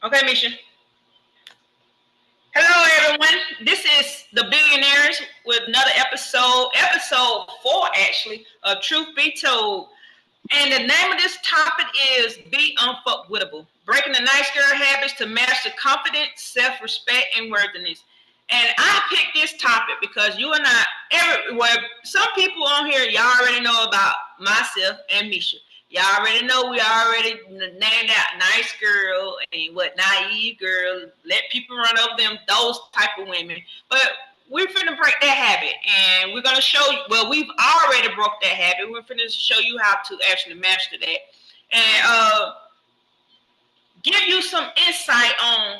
Okay, Misha. Hello, everyone. This is the Billionaires with another episode 4, actually, of Truth Be Told. And the name of this topic is Be Unfuckwithable. Breaking the nice girl habits to master confidence, self-respect, and worthiness. And I picked this topic because you and I, everywhere, some people on here, y'all already know about myself and Misha. Y'all already know we already named out nice girl and what naive girl, let people run over them, those type of women. But we're finna break that habit, and we're gonna show you. Well, we've already broke that habit. We're finna show you how to actually master that, and give you some insight on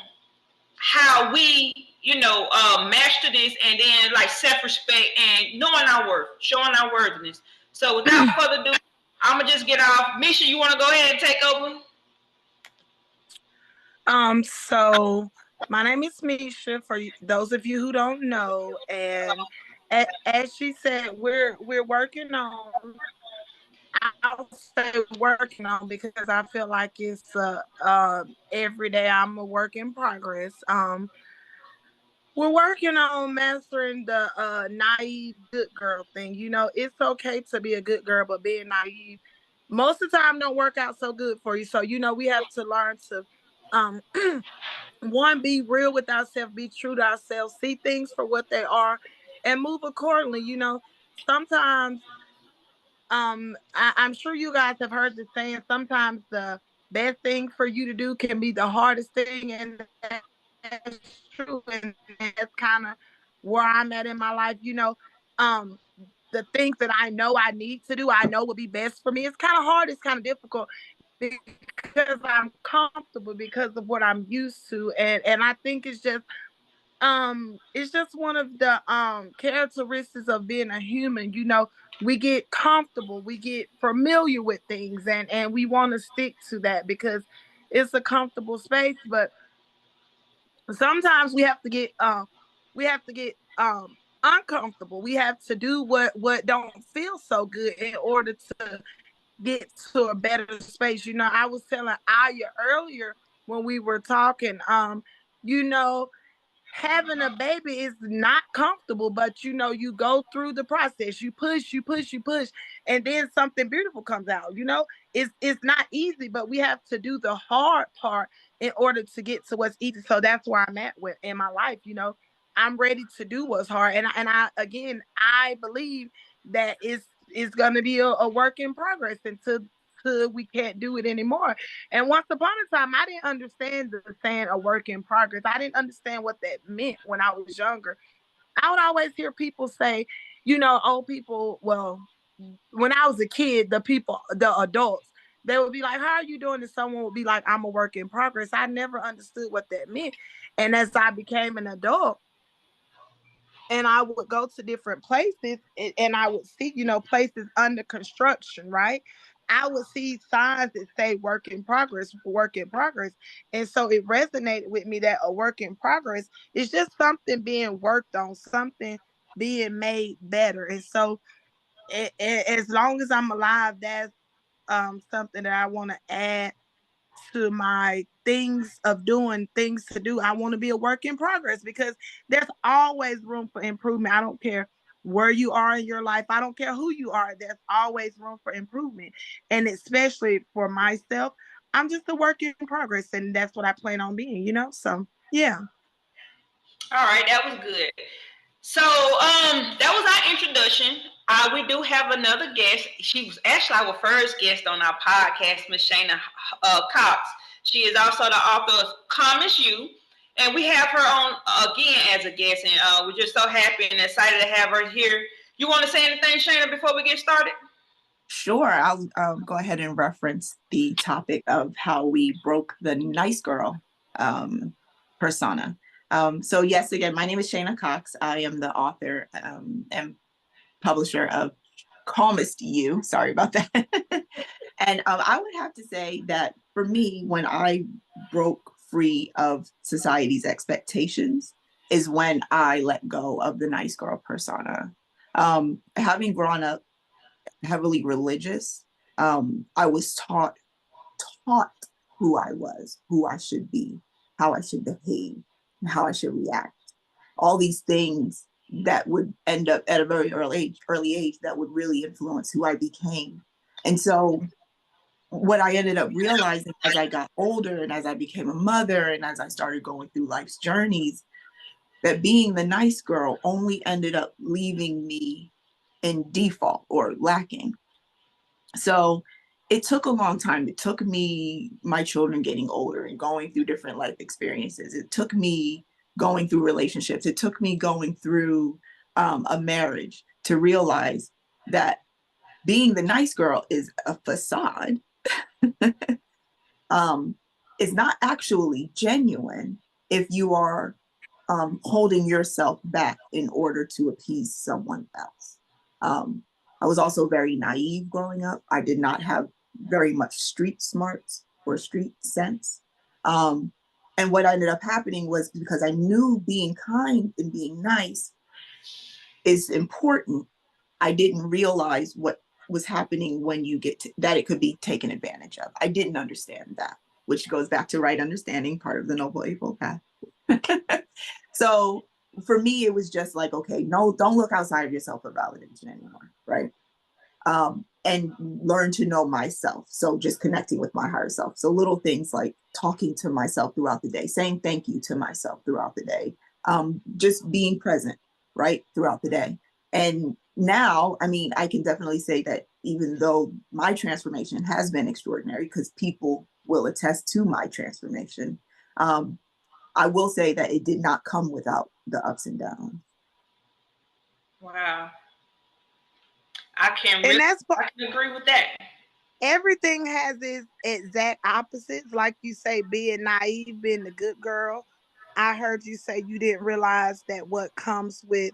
how we, master this, and then like self-respect and knowing our worth, showing our worthiness. So, without further ado, I'm gonna just get off. Misha, you want to go ahead and take over? So my name is Misha, for those of you who don't know, and as she said, we're working on. I'll say working on because I feel like it's every day I'm a work in progress. We're working on mastering the naive good girl thing. You know, it's okay to be a good girl, but being naive most of the time don't work out so good for you. So we have to learn to um one, be real with ourselves, be true to ourselves, see things for what they are, and move accordingly. Sometimes I'm sure you guys have heard the saying, sometimes the best thing for you to do can be the hardest thing, and that's true. And that's kind of where I'm at in my life. Um the things that I know I need to do, I know would be best for me. It's kind of hard, it's kind of difficult because I'm comfortable because of what I'm used to. And I think it's just one of the characteristics of being a human. We get comfortable, we get familiar with things, and we want to stick to that because it's a comfortable space. But sometimes we have to get uncomfortable. We have to do what don't feel so good in order to get to a better space. I was telling Aya earlier when we were talking, you know, having a baby is not comfortable, but you go through the process. You push, you push, you push, and then something beautiful comes out. It's not easy, but we have to do the hard part in order to get to what's easy. So that's where I'm at with in my life. I'm ready to do what's hard, and I again, I believe that it's going to be a work in progress until we can't do it anymore. And once upon a time, I didn't understand the saying a work in progress. I didn't understand what that meant when I was younger. I would always hear people say, old people, well, when I was a kid, the adults, they would be like, "How are you doing?" And someone would be like, "I'm a work in progress." I never understood what that meant. And as I became an adult, and I would go to different places, and I would see, places under construction, right? I would see signs that say work in progress, work in progress. And so it resonated with me that a work in progress is just something being worked on, something being made better. And so as long as I'm alive, that's something that I want to add to my things of doing things to do. I want to be a work in progress because there's always room for improvement. I don't care where you are in your life. I don't care who you are. There's always room for improvement. And especially for myself, I'm just a work in progress, and that's what I plan on being. So yeah. All right, that was good. So, that was our introduction. We do have another guest. She was actually our first guest on our podcast, Miss Shana Cox. She is also the author of "Calm as You," and we have her on again as a guest. And we're just so happy and excited to have her here. You want to say anything, Shana, before we get started? Sure, I'll go ahead and reference the topic of how we broke the nice girl persona. So yes, again, my name is Shana Cox. I am the author and publisher of Calmest You. Sorry about that. And I would have to say that for me, when I broke free of society's expectations, is when I let go of the nice girl persona. Having grown up heavily religious, I was taught who I was, who I should be. how I should behave, and how I should react. All these things that would end up at a very early age that would really influence who I became. And so what I ended up realizing as I got older and as I became a mother and as I started going through life's journeys, that being the nice girl only ended up leaving me in default or lacking. So it took a long time. It took me, my children getting older and going through different life experiences. It took me going through relationships. It took me going through a marriage to realize that being the nice girl is a facade. Is not actually genuine if you are holding yourself back in order to appease someone else. I was also very naive growing up. I did not have very much street smarts or street sense. And what ended up happening was because I knew being kind and being nice is important, I didn't realize what was happening when you get to, that it could be taken advantage of. I didn't understand that, which goes back to right understanding, part of the Noble Able path. So for me, it was just like, okay, no, don't look outside of yourself for validation anymore, right? And learn to know myself. So just connecting with my higher self. So little things like talking to myself throughout the day, saying thank you to myself throughout the day, just being present, right, throughout the day. And now, I mean, I can definitely say that even though my transformation has been extraordinary, because people will attest to my transformation, I will say that it did not come without the ups and downs. Wow. I can And really, that's I can agree with that. everything has its exact opposites. Like you say, being naive, being the good girl. I heard you say you didn't realize that what comes with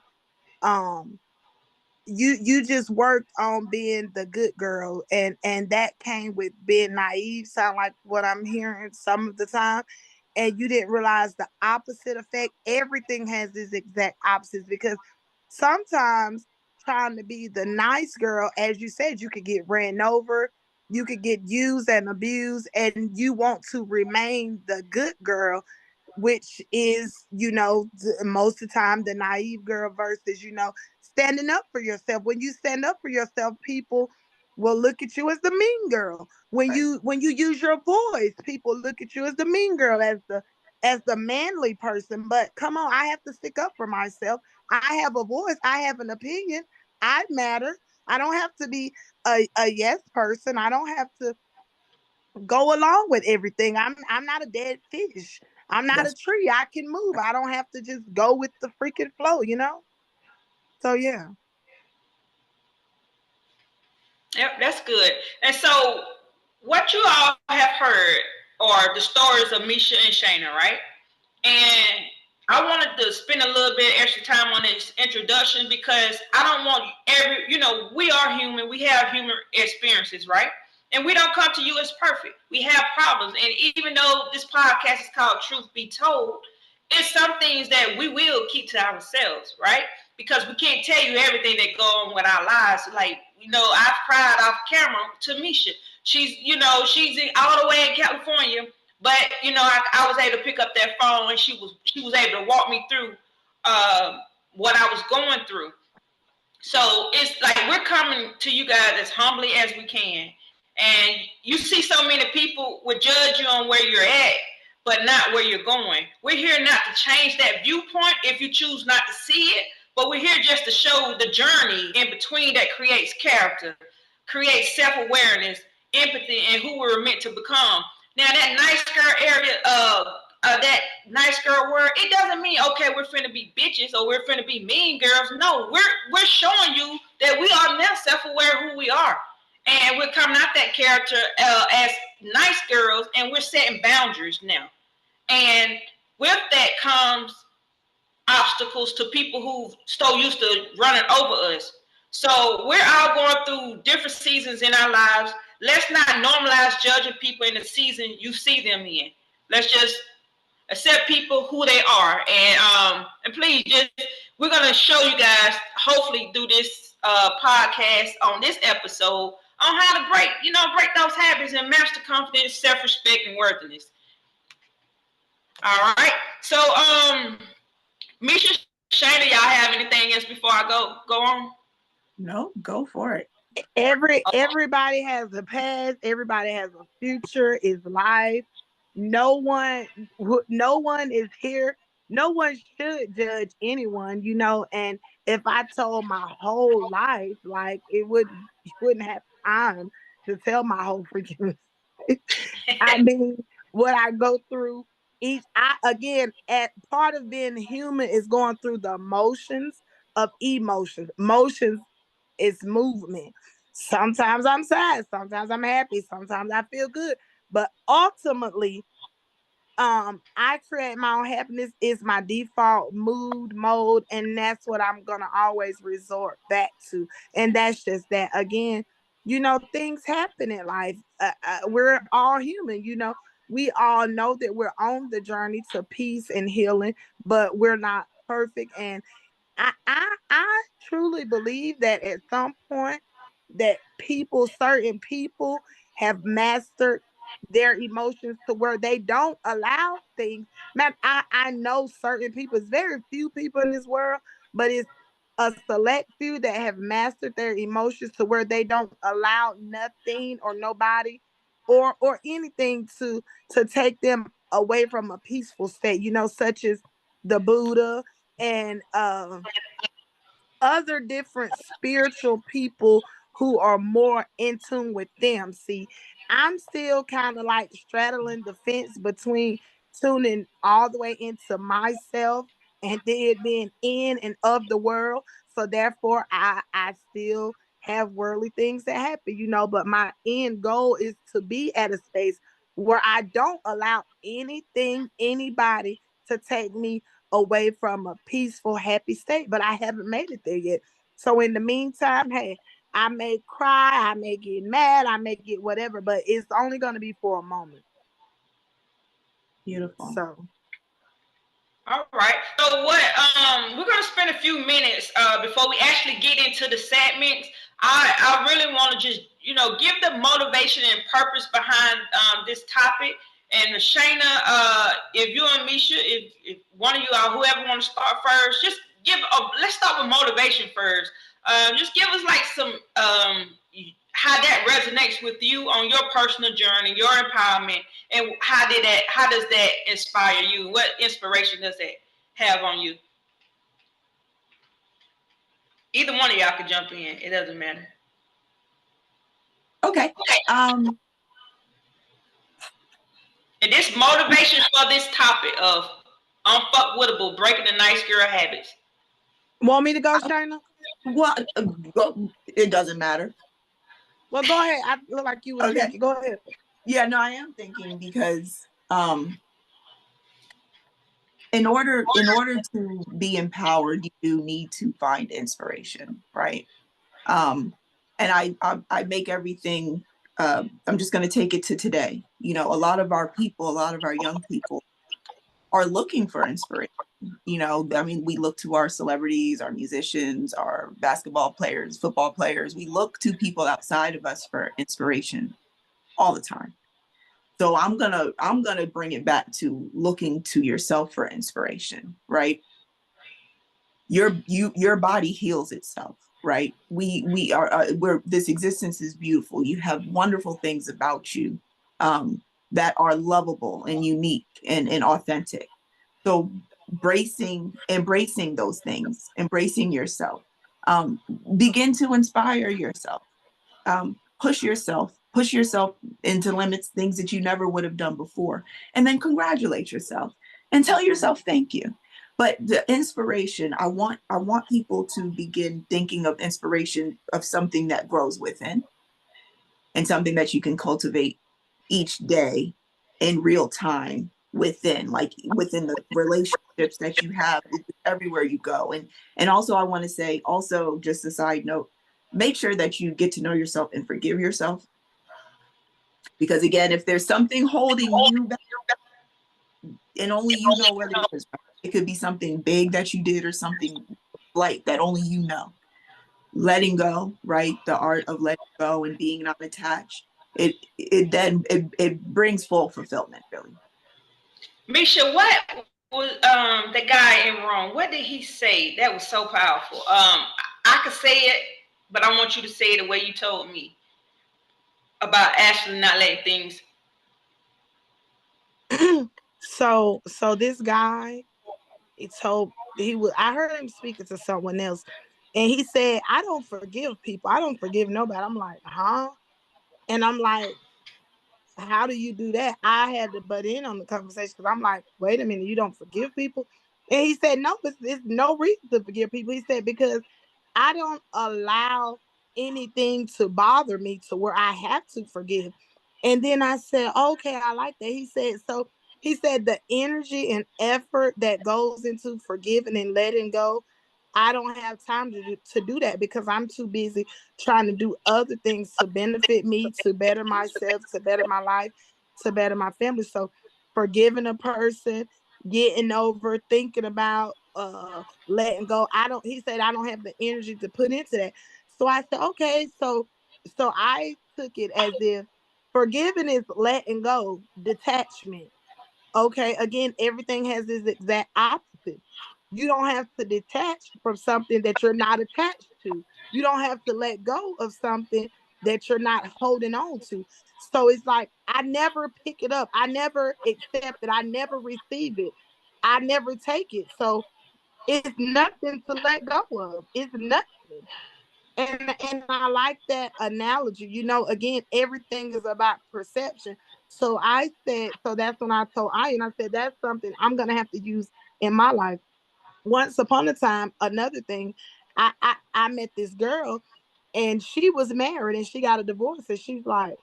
um you just worked on being the good girl, and that came with being naive, sound like what I'm hearing some of the time, and you didn't realize the opposite effect. Everything has its exact opposites, because sometimes trying to be the nice girl, as you said, you could get ran over, you could get used and abused, and you want to remain the good girl, which is, most of the time the naive girl versus, standing up for yourself. When you stand up for yourself, people will look at you as the mean girl. When Right. you use your voice, people look at you as the mean girl, as the manly person. But come on, I have to stick up for myself. I have a voice. I have an opinion. I matter. I don't have to be a yes person. I don't have to go along with everything. I'm not a dead fish. I'm not a That's tree. I can move. I don't have to just go with the freaking flow. So yeah. Yep, that's good. And so, what you all have heard are the stories of Misha and Shayna, right? And I wanted to spend a little bit extra time on this introduction because I don't want we are human. We have human experiences, right? And we don't come to you as perfect. We have problems. And even though this podcast is called Truth Be Told, it's some things that we will keep to ourselves, right? Because we can't tell you everything that go on with our lives. Like, I've cried off camera to Misha. She's all the way in California, but I was able to pick up that phone, and she was able to walk me through what I was going through. So it's like we're coming to you guys as humbly as we can. And you see so many people would judge you on where you're at, but not where you're going. We're here not to change that viewpoint if you choose not to see it, but we're here just to show the journey in between that creates character, creates self-awareness, empathy, and who we're meant to become. Now, that nice girl area of that nice girl word, it doesn't mean, okay, we're finna be bitches or we're finna be mean girls. No, we're showing you that we are now self-aware of who we are. And we're coming out that character as nice girls, and we're setting boundaries now. And with that comes obstacles to people who so used to running over us. So we're all going through different seasons in our lives. Let's not normalize judging people in the season you see them in. Let's just accept people who they are, and please, just we're gonna show you guys, hopefully through this podcast on this episode, on how to break those habits and master confidence, self-respect, and worthiness. All right. So, Misha, Shayna, y'all have anything else before I go on? No, go for it. Everybody has a past, everybody has a future, is life. No one is here. No one should judge anyone, and if I told my whole life, like you wouldn't have time to tell my whole freaking life. I mean, what I go through at part of being human is going through the emotions of emotions. Emotions is movement. Sometimes I'm sad, sometimes I'm happy, sometimes I feel good. But ultimately, I create my own happiness is my default mood mode, and that's what I'm gonna always resort back to. And that's just that. Again, things happen in life. We're all human. We all know that we're on the journey to peace and healing, but we're not perfect. And I truly believe that at some point that certain people have mastered their emotions to where they don't allow things. Man, I know certain people, it's very few people in this world, but it's a select few that have mastered their emotions to where they don't allow nothing or nobody or anything to take them away from a peaceful state, such as the Buddha and other different spiritual people who are more in tune with them. See, I'm still kind of like straddling the fence between tuning all the way into myself and then being in and of the world. So therefore, I still have worldly things that happen, but my end goal is to be at a space where I don't allow anything, anybody to take me away from a peaceful, happy state, but I haven't made it there yet. So in the meantime, hey, I may cry, I may get mad, I may get whatever, but it's only going to be for a moment. Beautiful. So. All right. So what? We're gonna spend a few minutes before we actually get into the segments. I really want to just give the motivation and purpose behind this topic. And Shayna, if you and Misha, if one of you or whoever want to start first, just let's start with motivation first. Just give us like some how that resonates with you on your personal journey, your empowerment, and how does that inspire you? What inspiration does that have on you? Either one of y'all could jump in. It doesn't matter. Okay. And this motivation for this topic of unfuckwittable, breaking the nice girl habits. Want me to go, Shayna? Well, it doesn't matter. Well, go ahead. I look like you were thinking. Go ahead. Yeah, no, I am thinking because in order to be empowered, you do need to find inspiration, right? And I make everything. I'm just going to take it to today. A lot of our young people are looking for inspiration. I mean, we look to our celebrities, our musicians, our basketball players, football players. We look to people outside of us for inspiration all the time. So I'm gonna bring it back to looking to yourself for inspiration, right? Your body heals itself, right? We are we're this existence is beautiful. You have wonderful things about you that are lovable and unique and authentic. So embracing those things, embracing yourself, begin to inspire yourself, push yourself into limits, things that you never would have done before, and then congratulate yourself and tell yourself thank you. But the inspiration, I want people to begin thinking of inspiration of something that grows within and something that you can cultivate each day in real time within the relationships that you have everywhere you go. And also I want to say, also just a side note, make sure that you get to know yourself and forgive yourself. Because again, if there's something holding you back, and only you know what it is, right? It could be something big that you did or something light that only you know. Letting go, right? The art of letting go and being not attached. It brings full fulfillment, really. Misha, what was the guy in Rome? What did he say? That was so powerful. I could say it, but I want you to say it the way you told me about Ashley not letting things. So this guy, I heard him speaking to someone else, and he said, I don't forgive people. I don't forgive nobody. I'm like, huh? And I'm like, how do you do that? I had to butt in on the conversation because I'm like, wait a minute, you don't forgive people? And he said, no, it's no reason to forgive people. He said, because I don't allow anything to bother me to where I have to forgive. And then I said, okay, I like that. He said the energy and effort that goes into forgiving and letting go, I don't have time to do that because I'm too busy trying to do other things to benefit me, to better myself, to better my life, to better my family. So forgiving a person, getting over, thinking about letting go. He said I don't have the energy to put into that. So I said, okay, so I took it as if forgiving is letting go, detachment. Okay, again, everything has this exact opposite. You don't have to detach from something that you're not attached to. You don't have to let go of something that you're not holding on to. So it's like I never pick it up. I never accept it. I never receive it. I never take it. So it's nothing to let go of. It's nothing. And I like that analogy. Again, everything is about perception. So I said, so that's when I told Ian, I said, that's something I'm gonna have to use in my life. Once upon a time, another thing, I met this girl and she was married and she got a divorce. And she's like,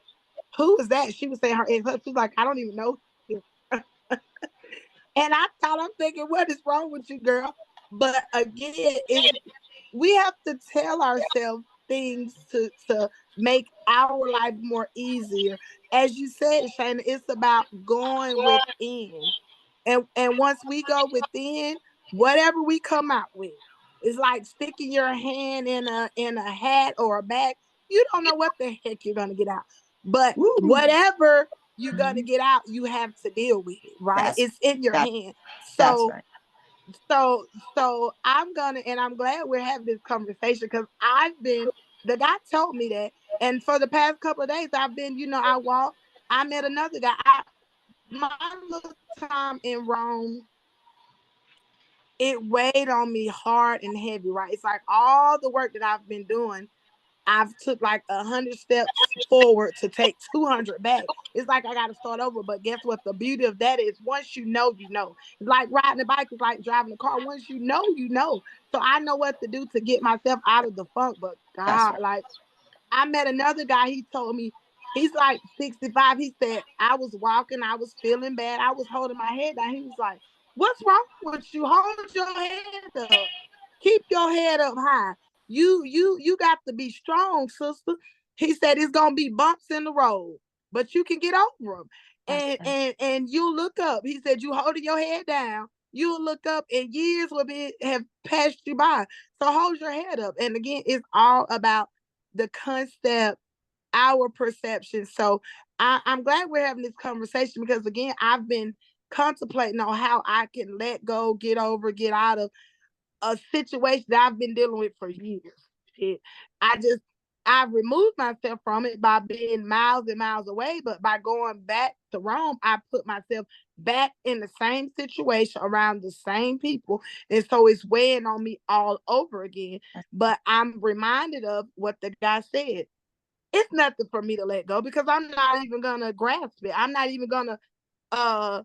who is that? She was saying her ex. She's like, I don't even know him. And I'm thinking, what is wrong with you, girl? But again, we have to tell ourselves things to make our life more easier. As you said, Shana, it's about going within. And once we go within, whatever we come out with, it's like sticking your hand in a hat or a bag. You don't know what the heck you're gonna get out. But Woo. whatever you're gonna get out, you have to deal with it, right? That's It's in your that, hand. that's So right. so I'm glad we're having this conversation because the guy told me that. And for the past couple of days, I've been, I walked, I met another guy. My little time in Rome, it weighed on me hard and heavy, right? It's like all the work that I've been doing, I've took like 100 steps forward to take 200 back. It's like I got to start over. But guess what? The beauty of that is once you know, you know. It's like riding a bike. It's like driving a car. Once you know, you know. So I know what to do to get myself out of the funk. But That's God, right. like I met another guy. He told me he's like 65. He said, I was walking, I was feeling bad. I was holding my head down. He was like, what's wrong with you? Hold your head up. Keep your head up high. You got to be strong, sister. He said it's gonna be bumps in the road, but you can get over them. That's right. And you look up. He said you holding your head down. You'll look up and years will have passed you by. So hold your head up. And again, it's all about the concept, our perception. So I'm glad we're having this conversation because again, I've been contemplating on how I can let go, get over, get out of a situation that I've been dealing with for years. Shit. I just I've removed myself from it by being miles and miles away, but by going back to Rome, I put myself back in the same situation around the same people. And so it's weighing on me all over again. But I'm reminded of what the guy said. It's nothing for me to let go because I'm not even gonna grasp it. I'm not even gonna uh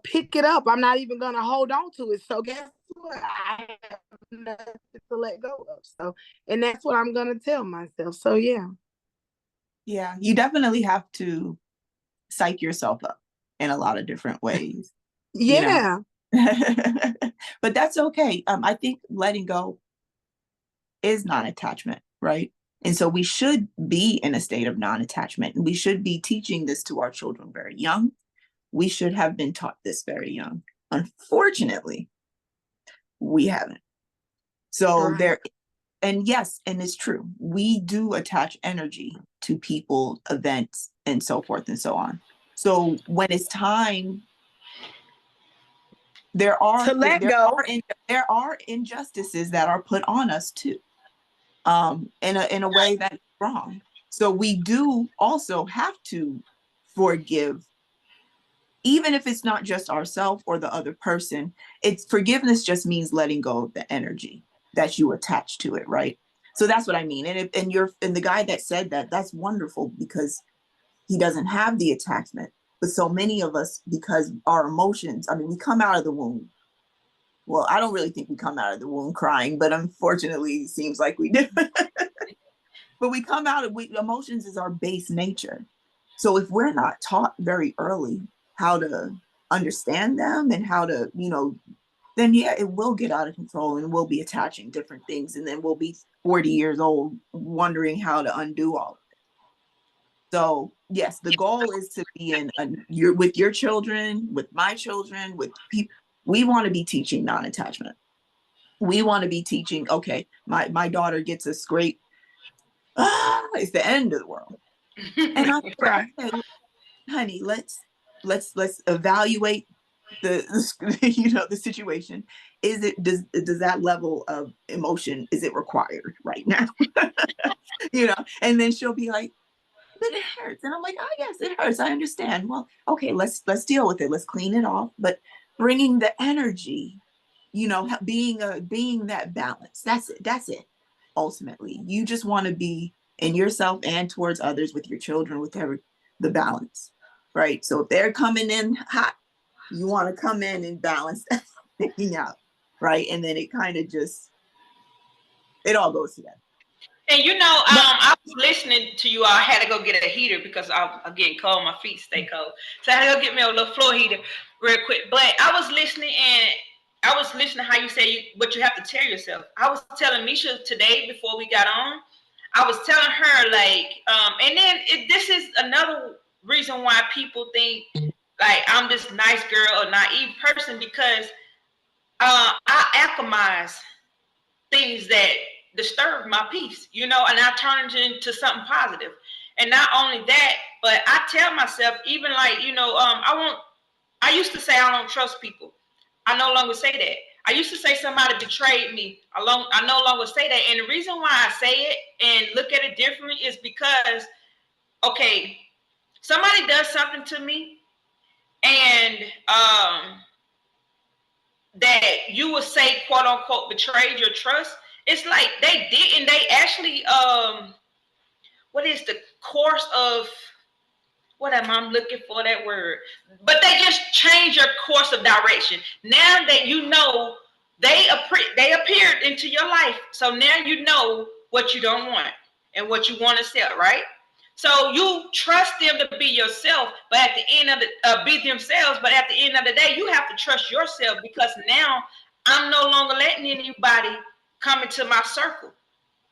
pick it up. I'm not even gonna hold on to it. So guess what? I have nothing to let go of. So and that's what I'm gonna tell myself. So yeah. Yeah, you definitely have to psych yourself up in a lot of different ways, you know. Yeah. But that's okay. I think letting go is non-attachment, right? And so we should be in a state of non-attachment, and we should be teaching this to our children very young. We should have been taught this very young. Unfortunately, we haven't. So Right. there, and yes, and it's true. We do attach energy to people, events, and so forth and so on. So when it's time there are to let go. there are injustices that are put on us too, in a way that's wrong. So we do also have to forgive, even if it's not just ourselves or the other person. It's forgiveness just means letting go of the energy that you attach to it, right? So that's what I mean. And the guy that said that, that's wonderful, because he doesn't have the attachment. But so many of us, because our emotions, I mean, we come out of the womb. Well, I don't really think we come out of the womb crying, but unfortunately, it seems like we do. But we come out of, emotions is our base nature. So if we're not taught very early how to understand them and how to, then yeah, it will get out of control, and we'll be attaching different things. And then we'll be 40 years old wondering how to undo all of it. So yes, the goal is to be with your children, with my children, with people. We want to be teaching non-attachment. We want to be teaching, okay, my daughter gets a scrape. It's the end of the world. And I'm like, okay, honey, let's evaluate the the situation. Does that level of emotion, is it required right now? And then she'll be like, but it hurts. And I'm like, oh yes, it hurts. I understand. Well, okay, let's deal with it. Let's clean it off. But bringing the energy, being that balance. That's it. That's it. Ultimately, you just want to be in yourself and towards others, with your children, with the balance, right? So if they're coming in hot, you want to come in and balance everything out, right? And then it kind of just, it all goes together. And I was listening to you. I had to go get a heater because I'm getting cold. My feet stay cold, so I had to go get me a little floor heater real quick. But I was listening, and I was listening how you say what you have to tell yourself. I was telling Misha today before we got on. I was telling her and then this is another reason why people think like I'm this nice girl or naive person, because I alchemize things that disturb my peace, and I turn it into something positive. And not only that, but I tell myself, even I used to say I don't trust people. I no longer say that. I used to say somebody betrayed me. I no longer say that. And the reason why I say it and look at it differently is because, okay, somebody does something to me, and that you would say, quote unquote, betrayed your trust. It's like they didn't. They actually, what is the course of, what am I looking for that word? But they just change your course of direction. Now that they appeared into your life. So now you know what you don't want and what you want to sell, right? So you trust them to be yourself, but at the end of the be themselves. But at the end of the day, you have to trust yourself, because now I'm no longer letting anybody come into my circle.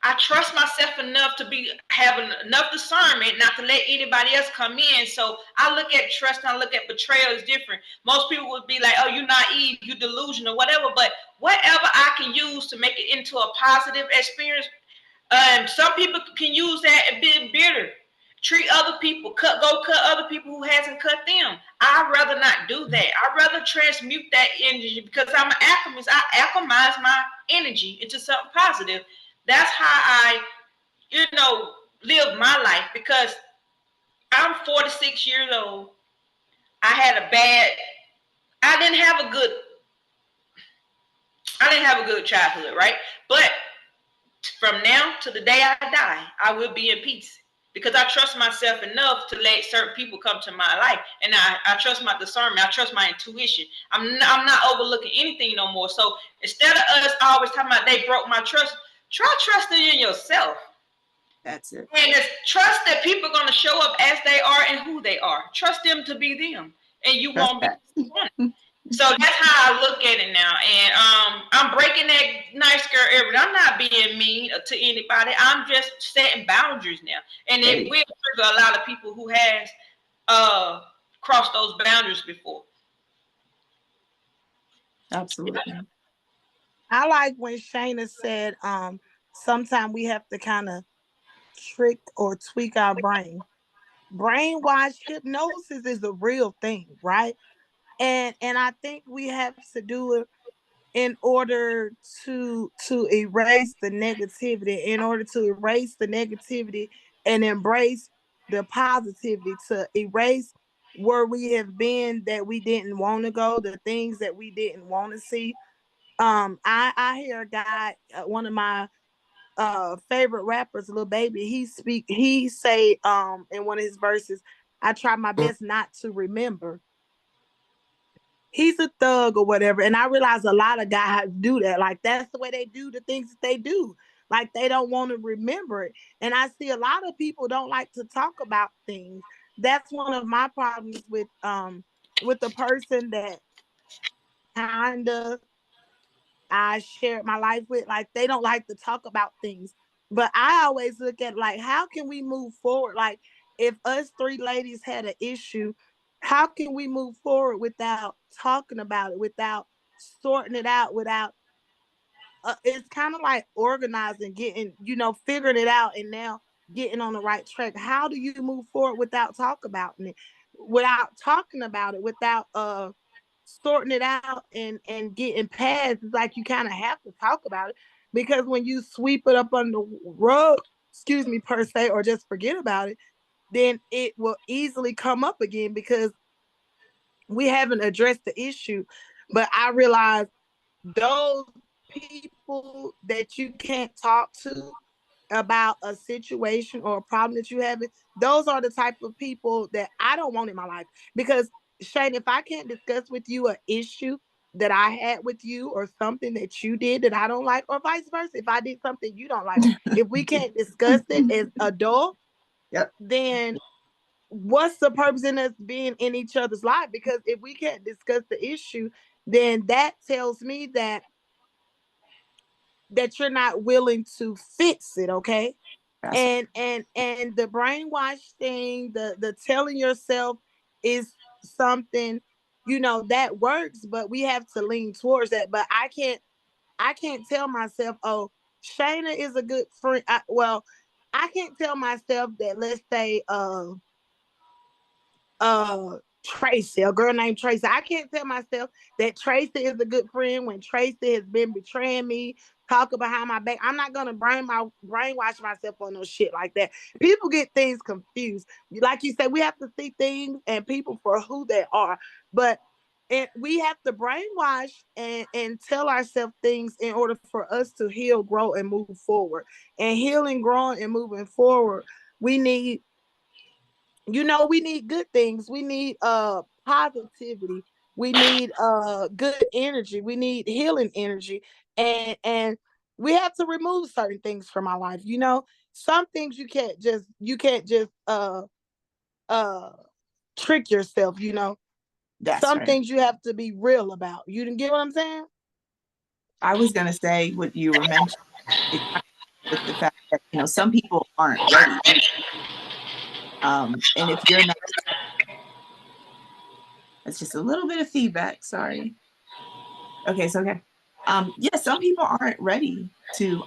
I trust myself enough to be having enough discernment not to let anybody else come in. So I look at trust and I look at betrayal as different. Most people would be like, oh, you're naive, you delusional, whatever. But whatever I can use to make it into a positive experience, some people can use that and be bitter. Treat other people, cut other people who hasn't cut them. I'd rather not do that. I'd rather transmute that energy, because I'm an alchemist. I alchemize my energy into something positive. That's how I, live my life, because I'm 46 years old. I didn't have a good childhood, right? But from now to the day I die, I will be in peace, because I trust myself enough to let certain people come to my life. And I trust my discernment. I trust my intuition. I'm not overlooking anything no more. So instead of us always talking about they broke my trust, try trusting in yourself. That's it. And it's trust that people are going to show up as they are and who they are. Trust them to be them, and you won't be disappointed. So that's how I look at it now. And I'm breaking that nice girl area. I'm not being mean to anybody. I'm just setting boundaries now. And it will trigger a lot of people who has crossed those boundaries before. Absolutely. I like when Shayna said, sometimes we have to kind of trick or tweak our brain. Brainwash hypnosis is a real thing, right? And I think we have to do it in order to erase the negativity, in order to erase the negativity and embrace the positivity, to erase where we have been that we didn't want to go, the things that we didn't want to see. I hear a guy, one of my favorite rappers, Lil Baby, he say in one of his verses, I try my best not to remember. He's a thug or whatever. And I realize a lot of guys do that. Like, that's the way they do the things that they do. Like, they don't want to remember it. And I see a lot of people don't like to talk about things. That's one of my problems with the person that kind of I shared my life with. Like, they don't like to talk about things. But I always look at, like, how can we move forward? Like, if us three ladies had an issue, how can we move forward without talking about it, without sorting it out, without it's kind of like organizing, getting, figuring it out, and now getting on the right track. How do you move forward without talking about it, without sorting it out and getting past? It's like you kind of have to talk about it, because when you sweep it up on the rug, excuse me, per se, or just forget about it, then it will easily come up again, because we haven't addressed the issue. But I realize those people that you can't talk to about a situation or a problem that you have, those are the type of people that I don't want in my life. Because, Shane, if I can't discuss with you an issue that I had with you, or something that you did that I don't like, or vice versa, if I did something you don't like, if we can't discuss it as adults, Yep. then what's the purpose in us being in each other's life? Because if we can't discuss the issue, then that tells me that you're not willing to fix it. Okay. That's And the brainwash thing, the telling yourself, is something, that works, but we have to lean towards that. But I can't tell myself, oh, Shayna is a good friend. I can't tell myself that, let's say, uh Tracy, a girl named Tracy. I can't tell myself that Tracy is a good friend when Tracy has been betraying me, talking behind my back. I'm not gonna brainwash myself on no shit like that. People get things confused. Like you said, we have to see things and people for who they are. But we have to brainwash and tell ourselves things in order for us to heal, grow, and move forward. And healing, growing, and moving forward, we need we need good things. We need positivity. We need good energy. We need healing energy. And we have to remove certain things from our life. Some things you can't just uh trick yourself. that's Some right. things you have to be real about. You didn't get what I'm saying? I was gonna say what you were mentioning, with the fact that some people aren't ready. And if you're not, it's just a little bit of feedback. Sorry. Okay, so okay. Yeah, some people aren't ready to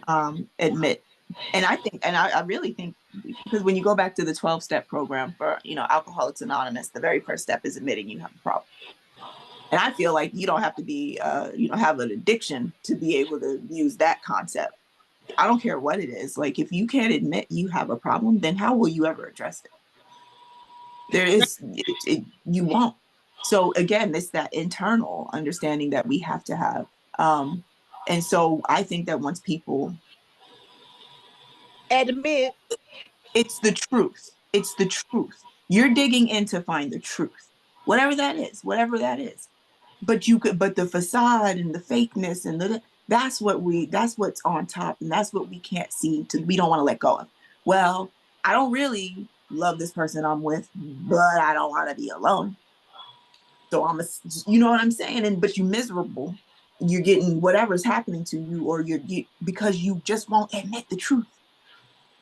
admit. And I think, and I really think, because when you go back to the 12-step program for, Alcoholics Anonymous, the very first step is admitting you have a problem. And I feel like you don't have to be, have an addiction to be able to use that concept. I don't care what it is. Like, if you can't admit you have a problem, then how will you ever address it? You won't. So again, it's that internal understanding that we have to have. And so I think that once people Admit. it's the truth. It's the truth. You're digging in to find the truth, whatever that is, whatever that is. But the facade and the fakeness and that's what's on top, and that's what we can't see. We don't want to let go of. Well, I don't really love this person I'm with, but I don't want to be alone. So you know what I'm saying? But you're miserable. You're getting whatever's happening to you, or because you just won't admit the truth.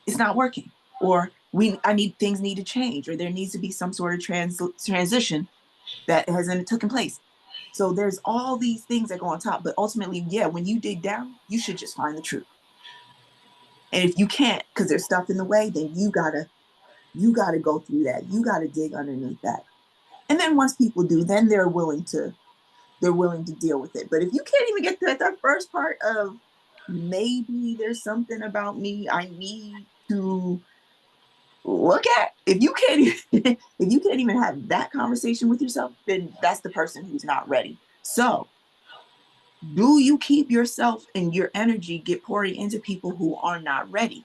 It's not working, or things need to change, or there needs to be some sort of transition that hasn't taken place. So there's all these things that go on top, but ultimately, yeah, when you dig down, you should just find the truth. And if you can't, because there's stuff in the way, then you gotta go through that. You gotta dig underneath that. And then once people do, then they're willing to deal with it. But if you can't even get to that first part of maybe there's something about me I need to look at, if you can't if you can't even have that conversation with yourself, then that's the person who's not ready. So do you keep yourself and your energy get pouring into people who are not ready?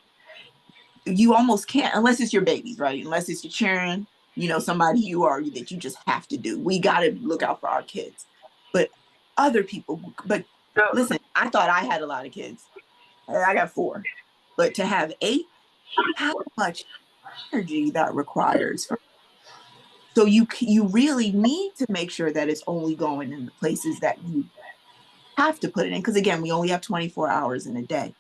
You almost can't, unless it's your babies, right? Unless it's your children, somebody that you just have to do. We got to look out for our kids. But other people, but listen, I thought I had a lot of kids. I got 4. But to have 8, how much energy that requires. So you really need to make sure that it's only going in the places that you have to put it in. Because again, we only have 24 hours in a day.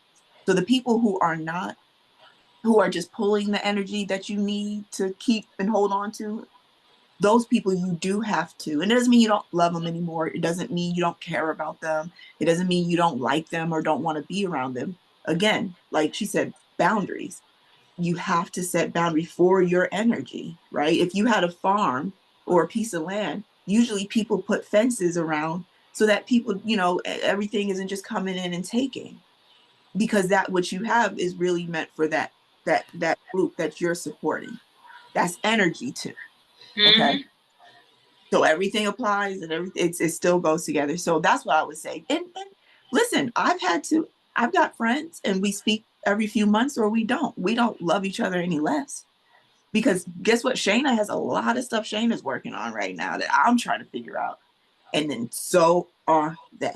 So the people who are just pulling the energy that you need to keep and hold on to, those people you do have to. And it doesn't mean you don't love them anymore. It doesn't mean you don't care about them. It doesn't mean you don't like them or don't want to be around them. Again, like she said, boundaries. You have to set boundaries for your energy, right? If you had a farm or a piece of land, usually people put fences around so that people, everything isn't just coming in and taking, because that what you have is really meant for that group that you're supporting. That's energy too. Okay. So everything applies and everything, it still goes together. So that's what I would say. And listen, I've got friends and we speak every few months, or we don't love each other any less, because guess what? Shayna has a lot of stuff Shayna's working on right now that I'm trying to figure out. And then so are they.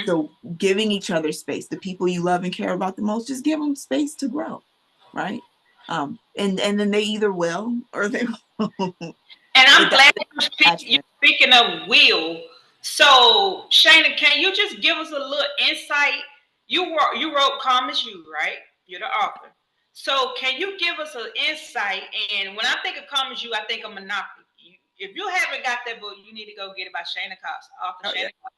So giving each other space, the people you love and care about the most, just give them space to grow. Right. And then they either will or they won't. And I'm glad you're speaking of will. So, Shayna, can you just give us a little insight? You wrote Calm As You, right? You're the author. So, can you give us an insight? And when I think of Calm As You, I think of Monopoly. If you haven't got that book, you need to go get it by Shayna Cox, author Shayna Cox.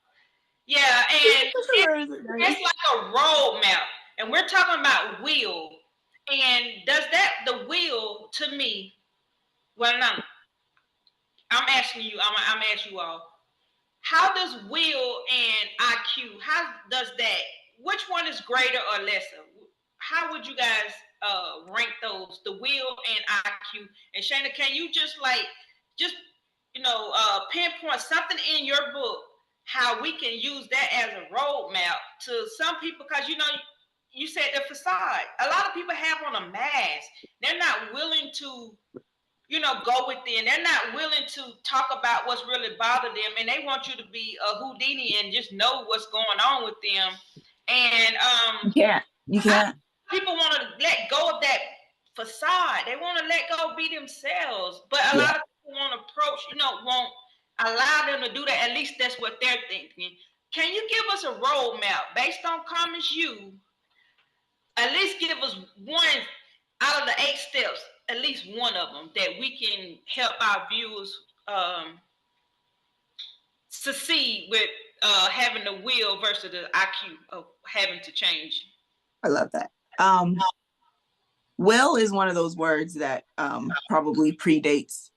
Yeah, and it's like a roadmap. And we're talking about will. And does the will to me, well, I'm asking you, I'm asking you all, how does will and IQ, how does that, which one is greater or lesser? How would you guys rank those, the will and IQ? And Shayna, can you just pinpoint something in your book, how we can use that as a roadmap to some people, because you said the facade. A lot of people have on a mask. They're not willing to go within. They're not willing to talk about what's really bothered them, and they want you to be a Houdini and just know what's going on with them. And you can't. People want to let go of that facade. They want to let go, be themselves. But a lot of people won't won't allow them to do that. At least that's what they're thinking. Can you give us a roadmap based on Calm As You? At least give us one out of the 8 steps, at least one of them that we can help our viewers succeed with having the will versus the IQ of having to change. I love that. Will is one of those words that probably predates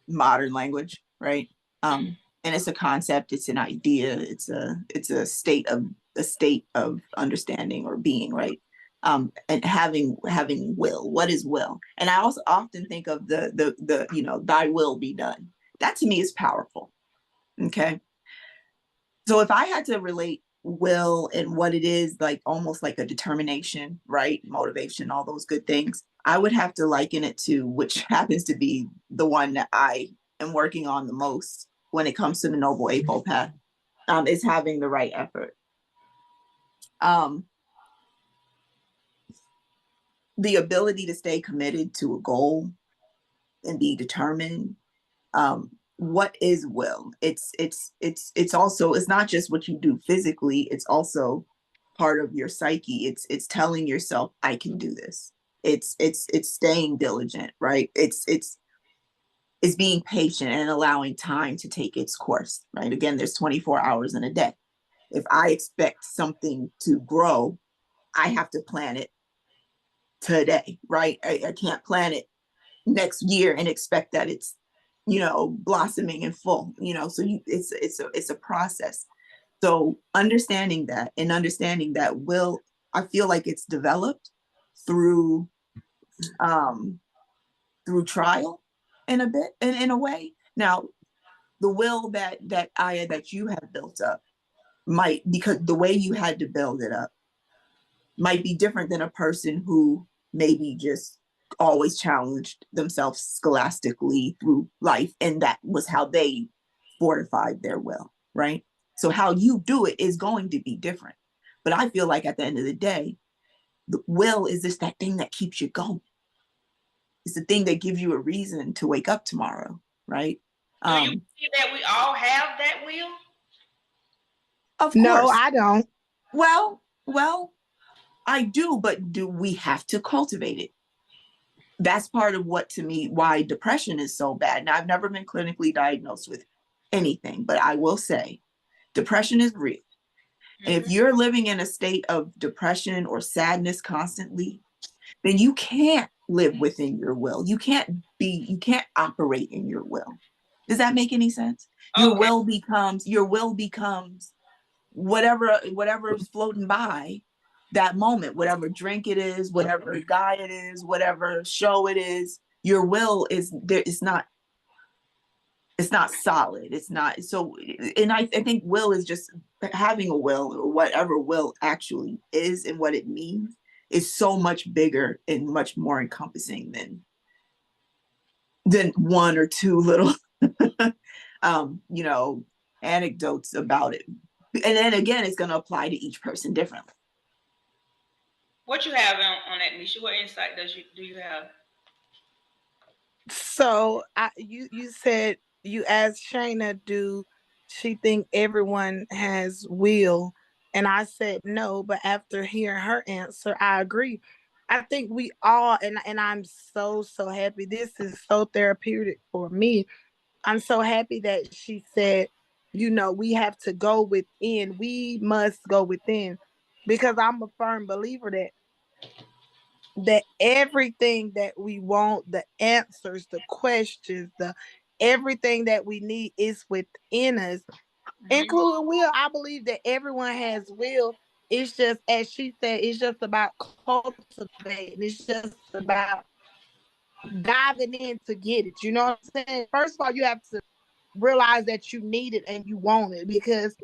modern language, right? And it's a concept, it's an idea, it's a state of understanding or being, right? And having will. What is will? And I also often think of the thy will be done. That to me is powerful. Okay. So if I had to relate will and what it is, like almost like a determination, right? Motivation, all those good things, I would have to liken it to, which happens to be the one that I am working on the most when it comes to the Noble Eightfold Path, is having the right effort. The ability to stay committed to a goal and be determined. What is will? It's also, it's not just what you do physically, it's also part of your psyche. It's telling yourself, I can do this. It's staying diligent, right? It's being patient and allowing time to take its course, right? Again, there's 24 hours in a day. If I expect something to grow, I have to plan it today, right? I can't plan it next year and expect that it's blossoming in full, so it's a process. So understanding that, and understanding that will, I feel like it's developed through trial in a bit, and in a way. Now, the will that you have built up might, because the way you had to build it up might be different than a person who maybe just always challenged themselves scholastically through life, and that was how they fortified their will, right? So how you do it is going to be different. But I feel like at the end of the day, the will is just that thing that keeps you going. It's the thing that gives you a reason to wake up tomorrow, right? Do you see that we all have that will? Of course. No, I don't. Well, I do, but do we have to cultivate it? That's part of what, to me, why depression is so bad. Now, I've never been clinically diagnosed with anything, but I will say depression is real. And if you're living in a state of depression or sadness constantly, then you can't live within your will. You can't operate in your will. Does that make any sense? Okay. Your will becomes whatever's floating by that moment, whatever drink it is, whatever guy it is, whatever show it is. Your will is there. It's not solid. It's not. So, and I think will is just having a will, or whatever will actually is and what it means, is so much bigger and much more encompassing than one or two little anecdotes about it. And then again, it's going to apply to each person differently. What you have on that, Misha? What insight do you have? So you said, you asked Shayna, do she think everyone has will? And I said no, but after hearing her answer, I agree. I think we all, and I'm so happy. This is so therapeutic for me. I'm so happy that she said, we have to go within. We must go within, because I'm a firm believer that everything that we want, the answers, the questions, the everything that we need is within us, including will. I believe that everyone has will. It's just, as she said, it's just about cultivating. It's just about diving in to get it. You know what I'm saying? First of all, you have to realize that you need it and you want it, because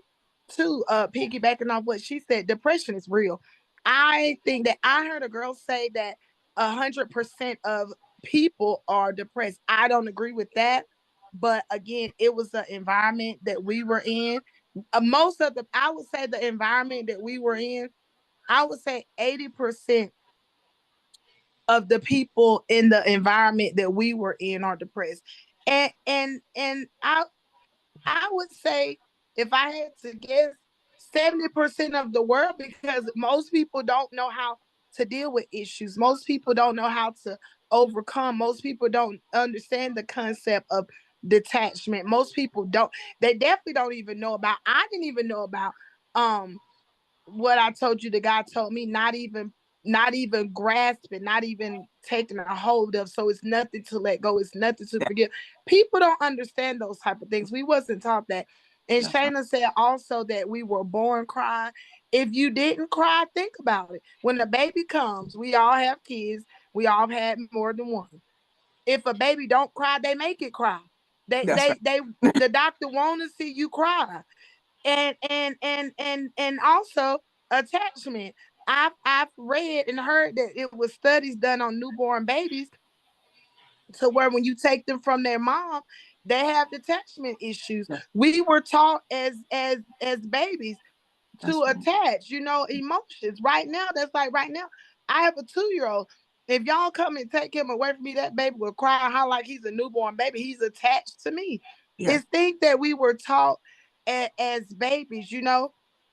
piggybacking off what she said, depression is real. I think that I heard a girl say that 100% of people are depressed. I don't agree with that, but again, it was the environment that we were in. I would say the environment that we were in, I would say 80% of the people in the environment that we were in are depressed. And I would say, if I had to guess, 70% of the world, because most people don't know how to deal with issues. Most people don't know how to overcome. Most people don't understand the concept of detachment. Most people don't. They definitely don't even know about. I didn't even know about what I told you. The guy told me, not even grasping, not even taking a hold of. So it's nothing to let go. It's nothing to forgive. People don't understand those type of things. We wasn't taught that. And Shayna said also that we were born crying. If you didn't cry, think about it. When a baby comes, we all have kids. We all had more than one. If a baby don't cry, they make it cry. The doctor want to see you cry. And also attachment. I've read and heard that it was studies done on newborn babies, to where when you take them from their mom, they have detachment issues. We were taught as babies to attach, emotions. Right now, that's like right now, I have a 2-year-old. If y'all come and take him away from me, that baby will cry how like he's a newborn baby. He's attached to me. Yeah. It's things that we were taught as babies,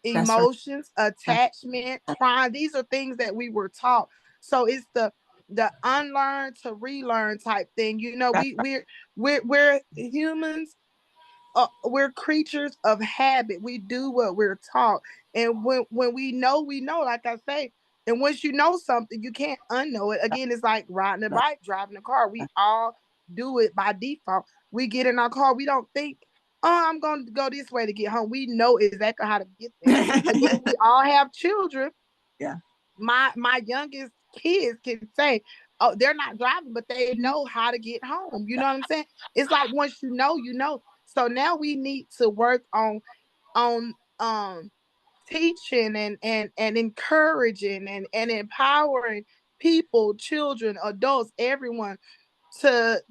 emotions, attachment, crying. These are things that we were taught. So it's the unlearn to relearn type thing. We're humans. We're creatures of habit. We do what we're taught, and when we know, like I say. And once you know something, you can't unknow it. Again, it's like riding a bike, driving a car. We all do it by default. We get in our car, we don't think, oh, I'm going to go this way to get home. We know exactly how to get there. Again, we all have children. Yeah. My youngest kids can say, oh, they're not driving, but they know how to get home. You know what I'm saying? It's like once you know, you know. So now we need to work on teaching and encouraging and empowering people, children, adults, everyone to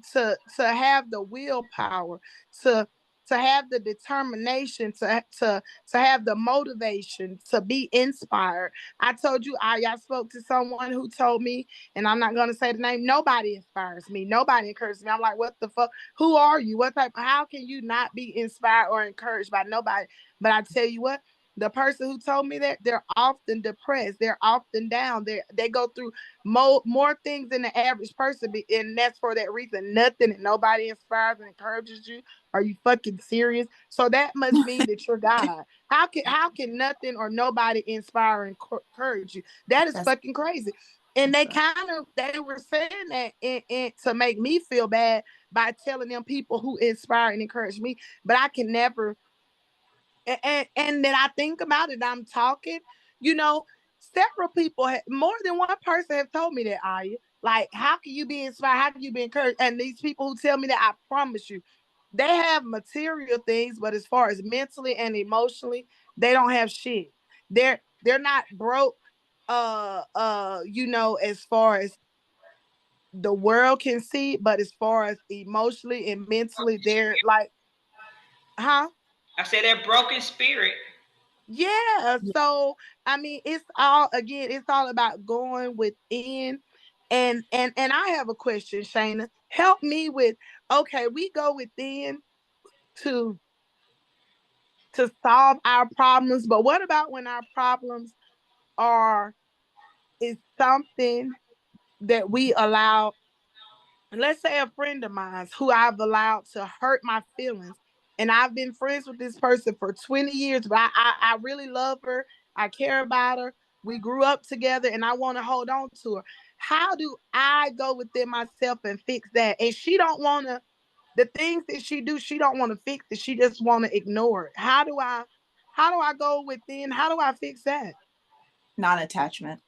have the willpower, to to have the determination, to have the motivation, to be inspired. I told you, I spoke to someone who told me, and I'm not gonna say the name, nobody inspires me, nobody encourages me. I'm like, what the fuck? Who are you? What type? How can you not be inspired or encouraged by nobody? But I tell you what, the person who told me that, they're often depressed, they're often down, they go through more things than the average person, and that's for that reason. Nothing and nobody inspires and encourages you. Are you fucking serious? So that must mean that you're God. How can nothing or nobody inspire and encourage you? That is That's fucking crazy. And they were saying that to make me feel bad by telling them people who inspire and encourage me, but I can never. And then I think about it, I'm talking, you know, several people, more than one person have told me that, Aya. Like, how can you be inspired? How can you be encouraged? And these people who tell me that, I promise you, they have material things, but as far as mentally and emotionally, they don't have shit. They're not broke, as far as the world can see, but as far as emotionally and mentally, they're like, huh? I said that broken spirit. Yeah. So I mean, it's all about going within. And I have a question, Shayna. Help me with, okay, we go within to solve our problems, but what about when our problems are is something that we allow, let's say a friend of mine who I've allowed to hurt my feelings, and I've been friends with this person for 20 years, but I really love her. I care about her. We grew up together and I want to hold on to her. How do I go within myself and fix that? And she don't want to, the things that she do, she don't want to fix it. She just want to ignore it. How do I go within? How do I fix that? non-attachment.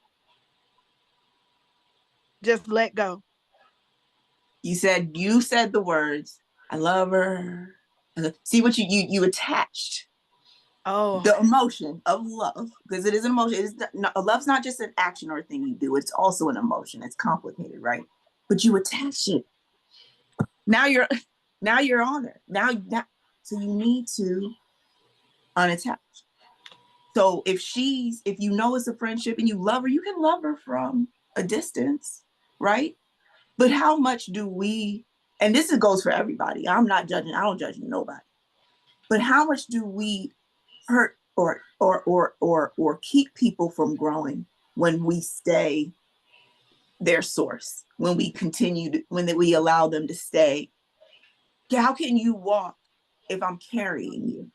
Just let go. You said the words, I love her. See what you attached Oh, the emotion of love, because it is an emotion. Love's not just an action or a thing you do. It's also an emotion. It's complicated, right? But you attach it. Now you're on it. Now so you need to unattach. So if you know it's a friendship and you love her, you can love her from a distance, right? But how much do we, and goes for everybody. I'm not judging, I don't judge nobody. But how much do we hurt or keep people from growing when we stay their source, when we when we allow them to stay? How can you walk if I'm carrying you?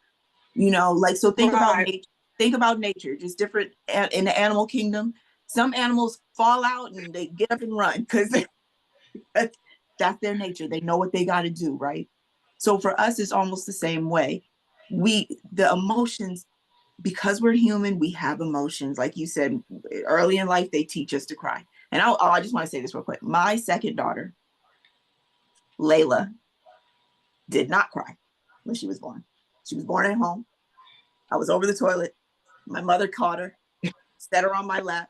Like, so think about right. nature. Think about nature, just different in the animal kingdom. Some animals fall out and they get up and run because that's their nature. They know what they got to do, right? So for us, it's almost the same way. The emotions, because we're human, we have emotions. Like you said, early in life, they teach us to cry. And I just want to say this real quick. My second daughter, Layla, did not cry when she was born. She was born at home. I was over the toilet. My mother caught her, set her on my lap.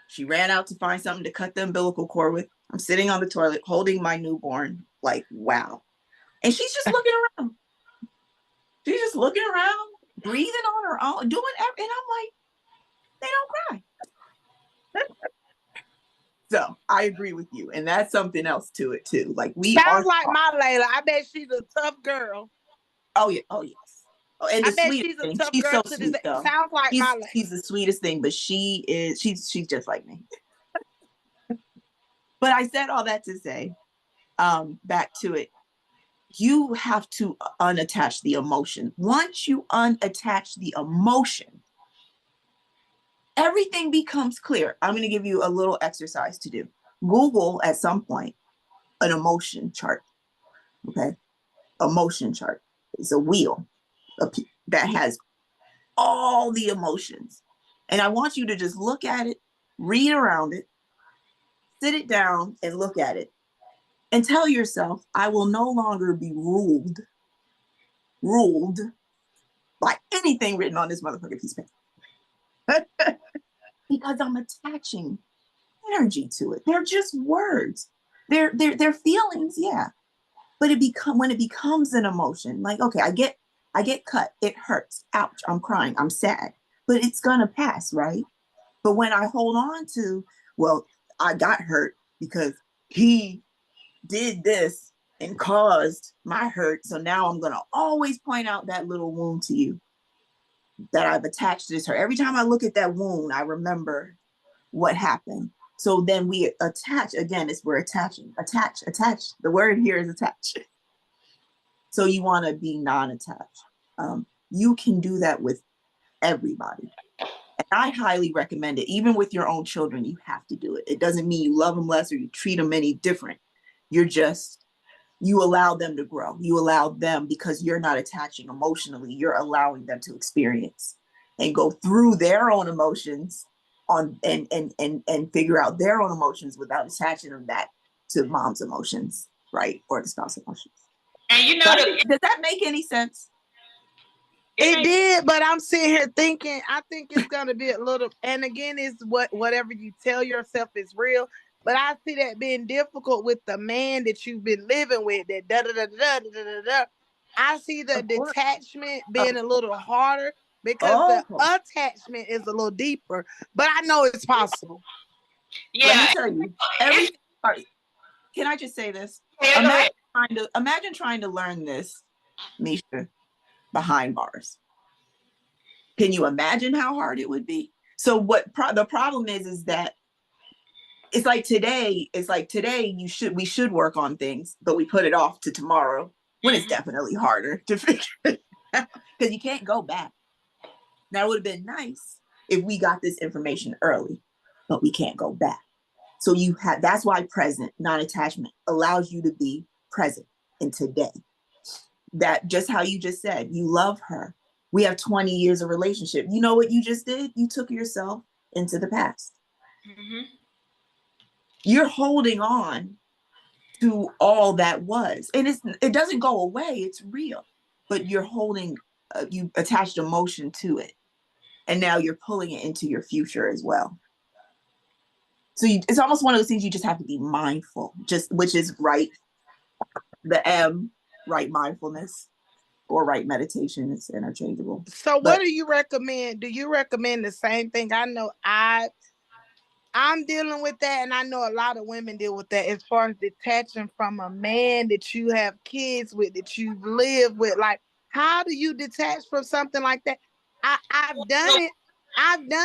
She ran out to find something to cut the umbilical cord with. I'm sitting on the toilet holding my newborn, like, wow. And she's just looking around. She's just looking around, breathing on her own, doing everything. And I'm like, they don't cry. So I agree with you. And that's something else to it too. Like, we are Sounds like taught. my Layla. I bet she's a tough girl. Oh yeah, oh yes. Oh, and I the bet sweetest she's a thing, tough she's girl so to this. sweet though. Sounds like She's my Layla. she's the sweetest thing, but she's just like me. But I said all that to say, back to it, you have to unattach the emotion. Once you unattach the emotion, everything becomes clear. I'm going to give you a little exercise to do. Google at some point an emotion chart. Okay. Emotion chart. It's a wheel that has all the emotions. And I want you to just look at it, read around it, sit it down and look at it and tell yourself, I will no longer be ruled by anything written on this motherfucking piece of paper. Because I'm attaching energy to it. They're just words. They're feelings, yeah. But when it becomes an emotion, like, okay, I get cut, it hurts, ouch, I'm crying, I'm sad, but it's gonna pass, right? But when I hold on to, well, I got hurt because he did this and caused my hurt, so now I'm gonna always point out that little wound to you that I've attached to this hurt. Every time I look at that wound, I remember what happened. So then we attach, again, we're attaching, attach. The word here is attach. So you want to be non-attached. You can do that with everybody. And I highly recommend it. Even with your own children, you have to do it. It doesn't mean you love them less or you treat them any different. You allow them to grow. You allow them, because you're not attaching emotionally, you're allowing them to experience and go through their own emotions and figure out their own emotions without attaching them back to mom's emotions, right? Or the spouse emotions. And does that make any sense? It did, but I'm sitting here thinking, I think it's gonna be a little, and again, it's whatever you tell yourself is real. But I see that being difficult with the man that you've been living with. That da da da da da da da. I see the detachment being a little harder because the attachment is a little deeper. But I know it's possible. Yeah. Let me tell you, everything. Can I just say this? Yeah, imagine trying to learn this, Misha, behind bars. Can you imagine how hard it would be? So the problem is that it's like today we should work on things, but we put it off to tomorrow when it's definitely harder to figure it out because you can't go back. Now, it would have been nice if we got this information early, but we can't go back. So that's why present, non-attachment, allows you to be present in today. That just how you just said, you love her. We have 20 years of relationship. You know what you just did? You took yourself into the past. Mm-hmm. You're holding on to all that was. And it doesn't go away. It's real. But you're holding, you attached emotion to it. And now you're pulling it into your future as well. So it's almost one of those things you just have to be mindful, which is right. The M, right mindfulness, or right meditation. It's interchangeable. So what do you recommend? Do you recommend the same thing? I know I'm dealing with that, and I know a lot of women deal with that as far as detaching from a man that you have kids with, that you live with. Like, how do you detach from something like that? I've done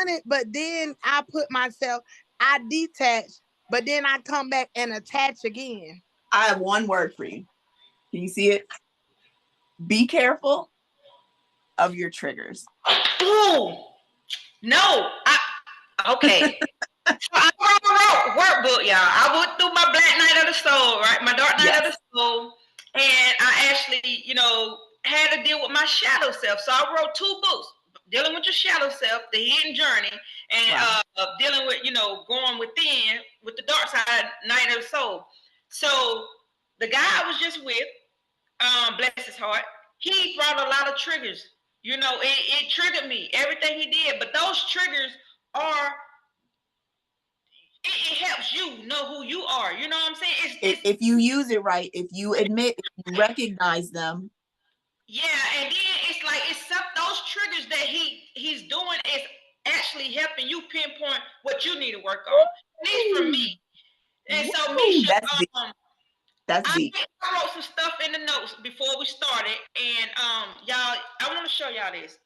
it, but then I detach, but then I come back and attach again. I have one word for you. Can you see it? Be careful of your triggers. Ooh, no. Okay. So I wrote a workbook, y'all. I went through my Black Night of the Soul, right? My Dark Night of the Soul. And I actually, had to deal with my shadow self. So I wrote 2 books, dealing with your shadow self, the hidden journey, and dealing with, going within with the dark side, Night of the Soul. So the guy I was just with, bless his heart, he brought a lot of triggers. It triggered me, everything he did. But those triggers are, it helps you know who you are. You know what I'm saying? If you use it right, if you recognize them. Yeah, and then it's like those triggers that he's doing is actually helping you pinpoint what you need to work on. At least for me. And so Misha, that's deep. I wrote some stuff in the notes before we started, and y'all, I want to show y'all this.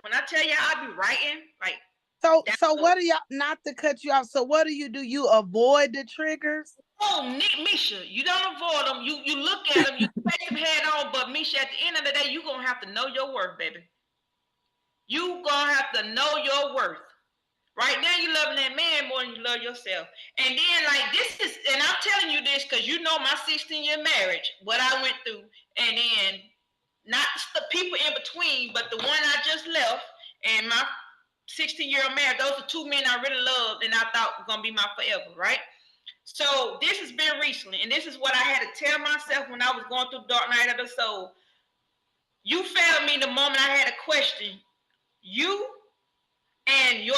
When I tell y'all I be writing, like. So what do y'all, not to cut you off, so what do? You avoid the triggers? Oh, Misha, you don't avoid them. You look at them, you take them head on, but Misha, at the end of the day, you're going to have to know your worth, baby. You going to have to know your worth. Right now, you loving that man more than you love yourself. And then, like, this is, and I'm telling you this because you know my 16-year marriage, what I went through, and then not the people in between, but the one I just left and my 16-year marriage. Those are two men I really loved and I thought were gonna be my forever, right? So this has been recently, and this is what I had to tell myself when I was going through dark night of the soul. You failed me the moment I had a question. You and your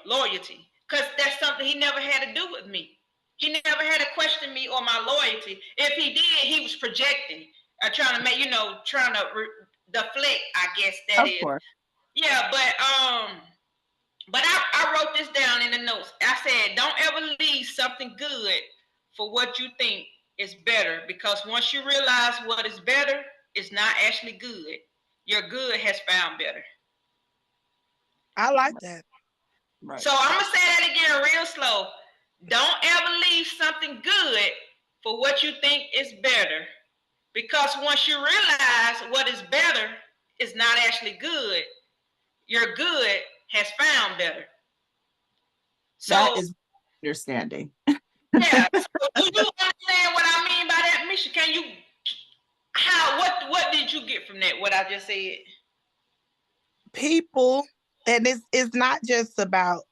loyalty, because that's something he never had to do with me. He never had to question me or my loyalty. If he did, he was projecting, trying to make, trying to deflect. I guess that Of is. course. Yeah, but I wrote this down in the notes. I said, don't ever leave something good for what you think is better, because once you realize what is better, it's not actually good. Your good has found better. I like that. Right. So I'm gonna say that again real slow. Don't ever leave something good for what you think is better. Because once you realize what is better is not actually good, your good has found better. That So is understanding. yeah. So do you understand what I mean by that, Misha? Can you what did you get from that? What I just said? People, and it's not just about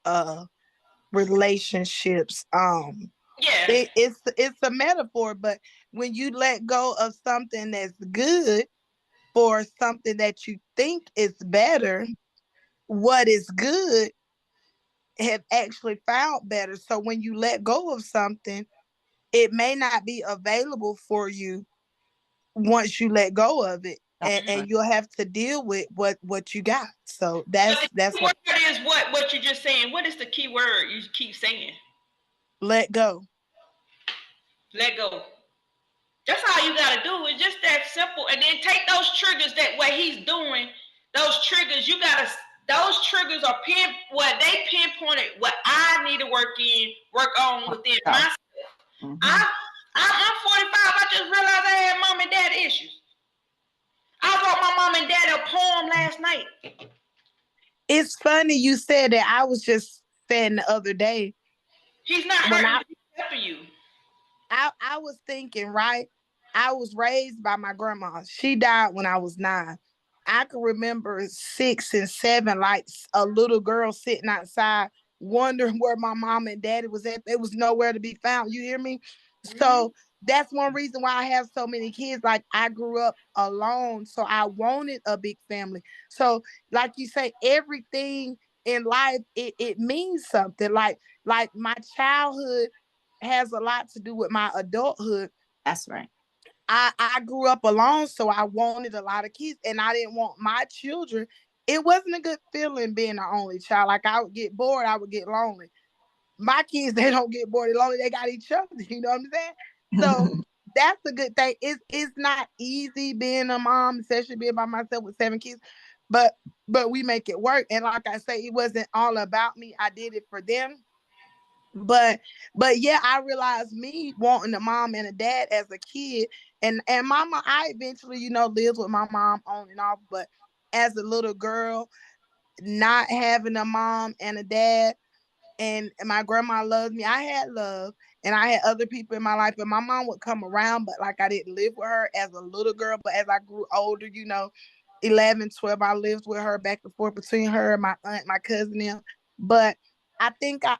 relationships. Yeah. It's a metaphor, but when you let go of something that's good for something that you think is better, what is good have actually found better. So when you let go of something, it may not be available for you once you let go of it. That's right. And you'll have to deal with what you got. So But the that's key what word is what you're just saying. What is the key word you keep saying? let go. Let go. That's all you gotta do. It's just that simple. And then take those triggers that what he's doing, those triggers, those triggers are they pinpointed what I need to work on within myself. Mm-hmm. I'm 45. I just realized I had mom and dad issues. I wrote my mom and dad a poem last night. It's funny you said that. I was just saying the other day He's not when hurting you, he's helping you. I was thinking, right? I was raised by my grandma. She died when I was 9. I can remember 6 and 7, like a little girl sitting outside, wondering where my mom and daddy was at. It was nowhere to be found. You hear me? Mm-hmm. So that's one reason why I have so many kids. Like I grew up alone, so I wanted a big family. So, like you say, everything in life it means something. Like my childhood has a lot to do with my adulthood. That's right. I grew up alone, so I wanted a lot of kids, and I didn't want my children. It wasn't a good feeling being the only child. Like I would get bored, I would get lonely. My kids, they don't get bored and lonely. They got each other. You know what I'm saying? So that's a good thing. It's not easy being a mom, especially being by myself with 7 kids, but we make it work. And like I say, it wasn't all about me. I did it for them. But yeah, I realized me wanting a mom and a dad as a kid, and mama, I eventually, lived with my mom on and off. But as a little girl, not having a mom and a dad, and my grandma loved me. I had love, and I had other people in my life, and my mom would come around, but like I didn't live with her as a little girl. But as I grew older, 11, 12, I lived with her back and forth between her, my aunt, my cousin, them. But I think I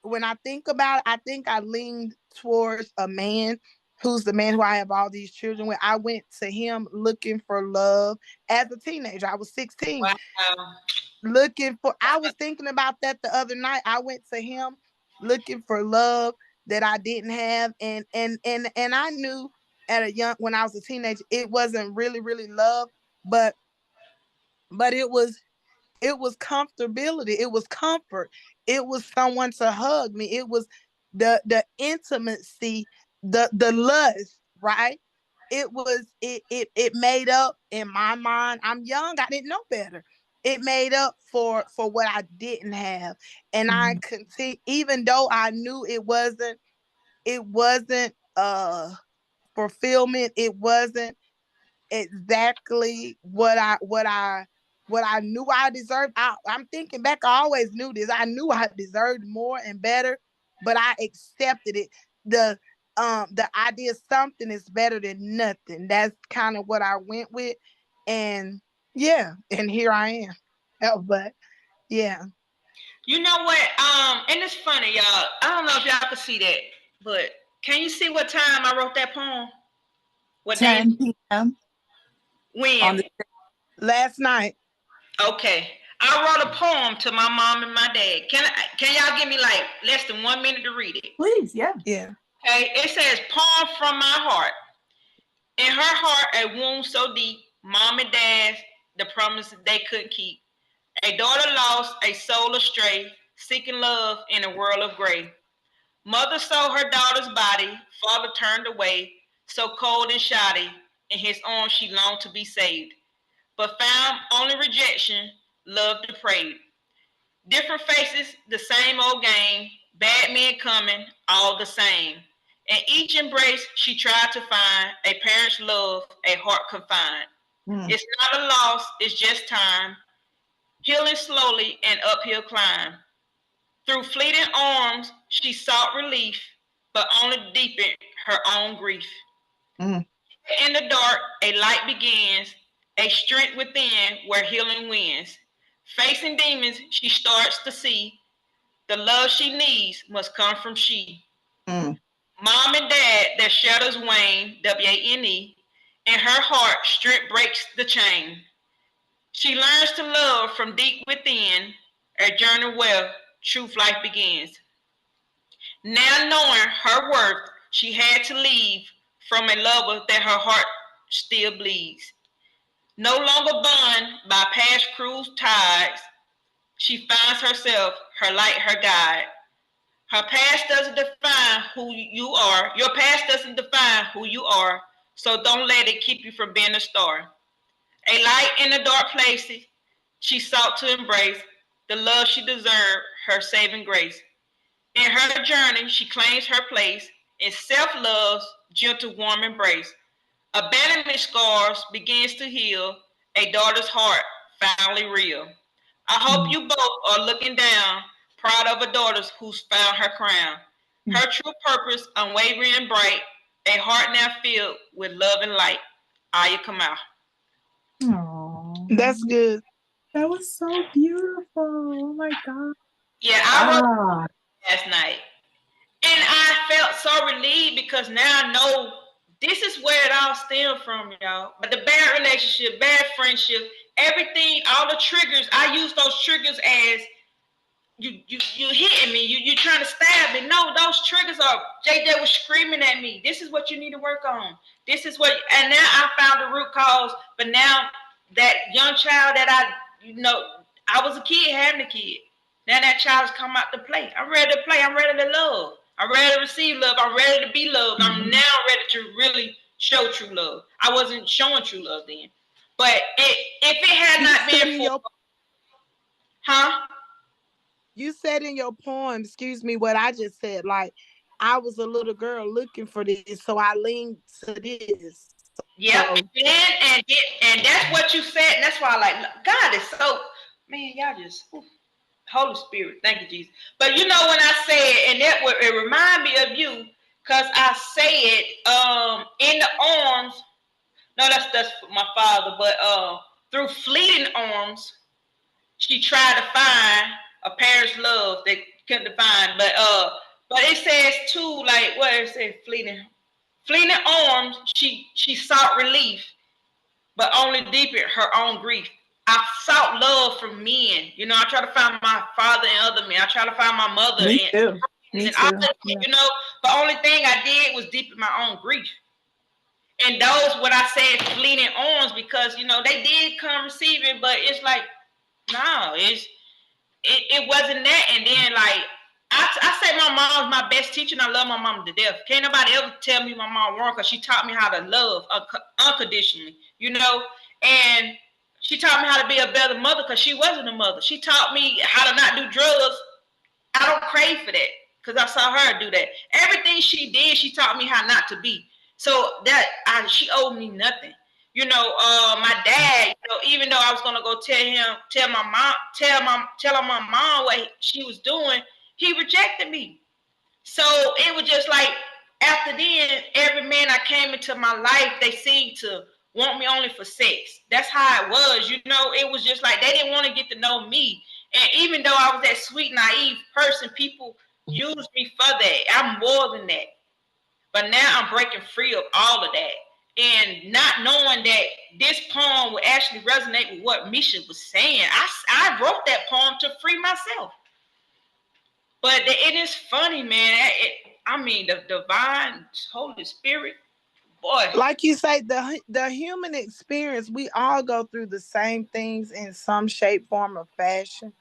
when I think about it, I think I leaned towards a man who's the man who I have all these children with. I went to him looking for love as a teenager. I was 16 Wow. I was thinking about that the other night. I went to him looking for love that I didn't have, and I knew when I was a teenager, it wasn't really really love, but it was comfortability, it was comfort, it was someone to hug me, it was the intimacy, the lust, right? It made up in my mind. I'm young, I didn't know better. It made up for what I didn't have. And I continue, even though I knew it wasn't fulfillment, it wasn't exactly what I what I knew I deserved. I'm thinking back, I always knew this. I knew I deserved more and better, but I accepted it. The idea something is better than nothing. That's kind of what I went with. And yeah, and here I am. Oh, but yeah. You know what? And it's funny, y'all. I don't know if y'all can see that, but can you see what time I wrote that poem? What day? 10 p.m. on When? the Last night. Okay. I wrote a poem to my mom and my dad. Can y'all give me like less than 1 minute to read it? Please, yeah. Yeah. Okay. It says, poem from my heart. In her heart, a wound so deep, mom and dad, the promises they couldn't keep. A daughter lost, a soul astray, seeking love in a world of gray. Mother saw her daughter's body, father turned away, so cold and shoddy, in his arms she longed to be saved, but found only rejection, love depraved. Different faces, the same old game, bad men coming, all the same. In each embrace, she tried to find a parent's love, a heart confined. It's not a loss, it's just time, healing slowly an uphill climb. Through fleeting arms, she sought relief, but only deepened her own grief. In the dark, a light begins, a strength within where healing wins. Facing demons, she starts to see the love she needs must come from she. Mom and dad, their shadows wane, WANE. In her heart, strength breaks the chain. She learns to love from deep within, a journey where truth life begins. Now knowing her worth, she had to leave from a lover that her heart still bleeds. No longer bound by past cruel ties, she finds herself, her light, her guide. Her past doesn't define who you are. Your past doesn't define who you are, so don't let it keep you from being a star. A light in the dark places, she sought to embrace the love she deserved, her saving grace. In her journey, she claims her place in self-love's gentle, warm embrace. Abandonment scars begins to heal, a daughter's heart finally real. I hope you both are looking down, proud of a daughter who's found her crown. Her true purpose, unwavering and bright, a heart now filled with love and light. Aya Kamal. That's good. That was so beautiful. Oh my God. Yeah, I wrote last night. And I felt so relieved because now I know this is where it all stemmed from, y'all. But the bad relationship, bad friendship, everything, all the triggers, I use those triggers as you hitting me, you trying to stab me. No, those triggers are JJ was screaming at me. This is what you need to work on. This is what, and now I found the root cause. But now that young child that I was a kid having a kid. Now that child's come out to play. I'm ready to play. I'm ready to love. I'm ready to receive love. I'm ready to be loved. I'm now ready to really show true love. I wasn't showing true love then. But if it had not been for, you said in your poem, excuse me, what I just said, like, I was a little girl looking for this, so I leaned to this. Yep. So, and that's what you said. And that's why I like, God is so, man, y'all just, Holy Spirit, thank you, Jesus. But you know when I say it, and it remind me of you, because I say it in the arms, no, that's my father, but through fleeting arms, she tried to find a parent's love that couldn't find. But it says too, like what it says, fleeting arms, she sought relief, but only deepened her own grief. I sought love from men. You know, I try to find my father and other men. I try to find my mother Me too. All that, you know, the only thing I did was deepen my own grief. And those, what I said, fleeting arms, because, you know, they did come receiving, but it's like, no, it wasn't that. And then, like, I say my mom's my best teacher, and I love my mom to death. Can't nobody ever tell me my mom wrong, because she taught me how to love unconditionally, you know. And she taught me how to be a better mother, because she wasn't a mother. She taught me how to not do drugs. I don't crave for that, because I saw her do that. Everything she did, she taught me how not to be. So that she owed me nothing. My dad, even though I was gonna go tell my mom what she was doing, he rejected me. So it was just like after then, every man I came into my life, they seemed to want me only for sex. That's how it was, It was just like they didn't want to get to know me. And even though I was that sweet, naive person, people used me for that. I'm more than that. But now I'm breaking free of all of that. And not knowing that this poem would actually resonate with what Misha was saying. I wrote that poem to free myself. But it is funny, man. The divine Holy Spirit, boy. Like you say, the human experience, we all go through the same things in some shape, form, or fashion.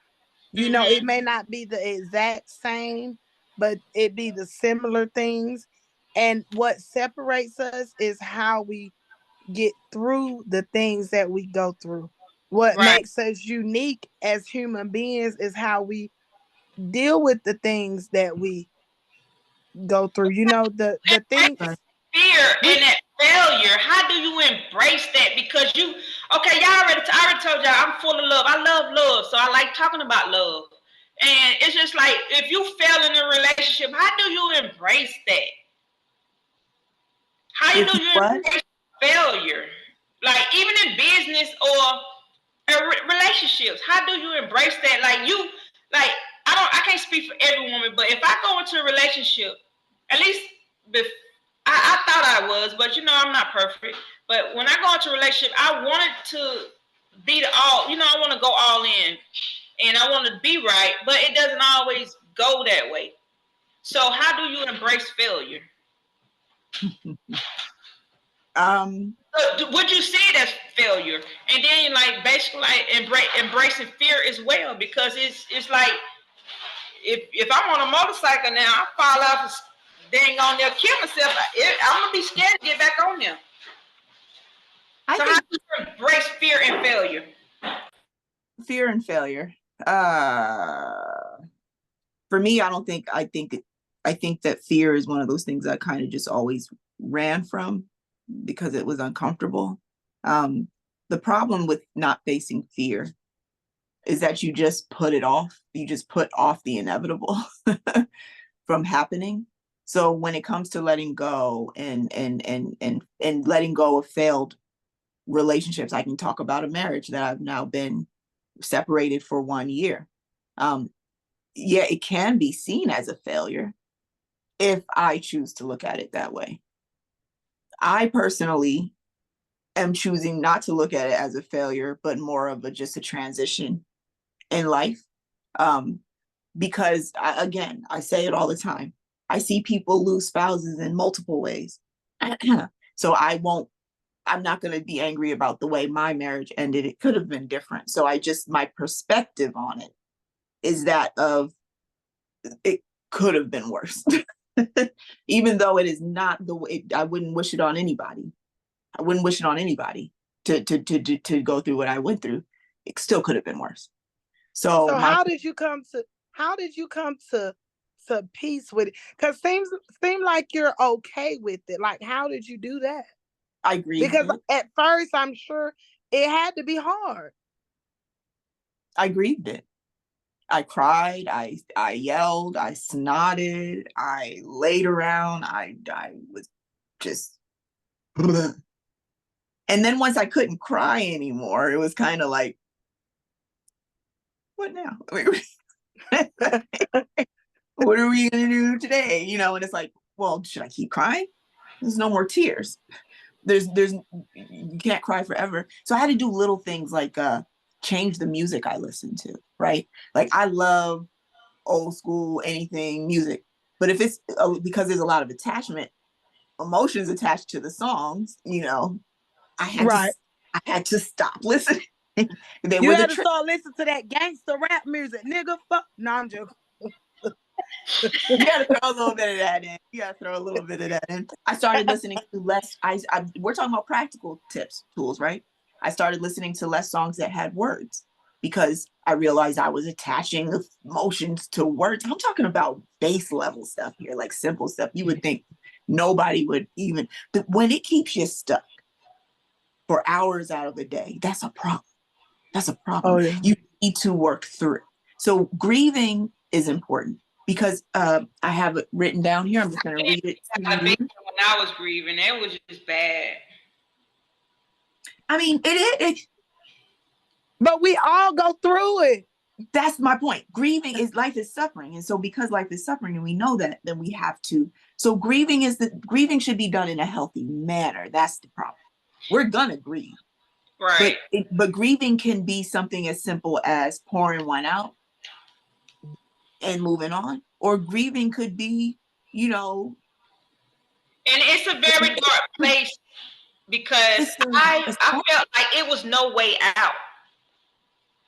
It may not be the exact same, but it be the similar things. And what separates us is how we get through the things that we go through. What Right. makes us unique as human beings is how we deal with the things that we go through. The things. Fear and that failure. How do you embrace that? Because I already told y'all I'm full of love. I love love, so I like talking about love. And it's just like if you fail in a relationship, how do you embrace that? How do you embrace failure? Like even in business or relationships, how do you embrace that? I can't speak for every woman, but if I go into a relationship, at least I thought I was, but I'm not perfect. But when I go into a relationship, I wanted to be I want to go all in and I want to be right, but it doesn't always go that way. So how do you embrace failure? Would you see it as failure? And then basically embracing fear as well, because it's like if I'm on a motorcycle now, I fall off dang on there, kill myself. I'm gonna be scared to get back on there. How do you embrace fear and failure? Fear and failure. For me, I think that fear is one of those things I kind of just always ran from because it was uncomfortable. The problem with not facing fear is that you just put it off. You just put off the inevitable from happening. So when it comes to letting go and letting go of failed relationships, I can talk about a marriage that I've now been separated for 1 year. Yeah, it can be seen as a failure if I choose to look at it that way. I personally am choosing not to look at it as a failure, but more of just a transition in life. Because I say it all the time. I see people lose spouses in multiple ways. So I'm not going to be angry about the way my marriage ended. It could have been different. So my perspective on it is that of it could have been worse. Even though it is not the way, I wouldn't wish it on anybody. I wouldn't wish it on anybody to go through what I went through. It still could have been worse. So how did you come to peace with it? Because seems like you're okay with it. Like, how did you do that? I agree. Because at first, I'm sure it had to be hard. I grieved it. I cried. I yelled. I snotted. I laid around. I was just. And then once I couldn't cry anymore, it was kind of like, what now? What are we going to do today? And it's like, well, should I keep crying? There's no more tears. You can't cry forever. So I had to do little things like change the music I listen to, right? Like I love old school, anything music, but if it's because there's a lot of attachment, emotions attached to the songs, I had to stop listening. You had to start listening to that gangster rap music, nigga. Fuck. No, I'm joking. You gotta throw a little bit of that in. I started listening to less. We're talking about practical tools, right? I started listening to less songs that had words because I realized I was attaching emotions to words. I'm talking about base level stuff here, like simple stuff. You would think nobody would even, but when it keeps you stuck for hours out of the day, that's a problem. That's a problem. Oh, yeah. You need to work through it. So grieving is important because I have it written down here. I'm just going to read it to you. When I was grieving, it was just bad. I mean, it But we all go through it. That's my point. Grieving is life is suffering. And so because life is suffering and we know that, then we have to. So grieving should be done in a healthy manner. That's the problem. We're gonna grieve. Right. But grieving can be something as simple as pouring one out and moving on. Or grieving could be, And it's a very dark place because I felt like it was no way out.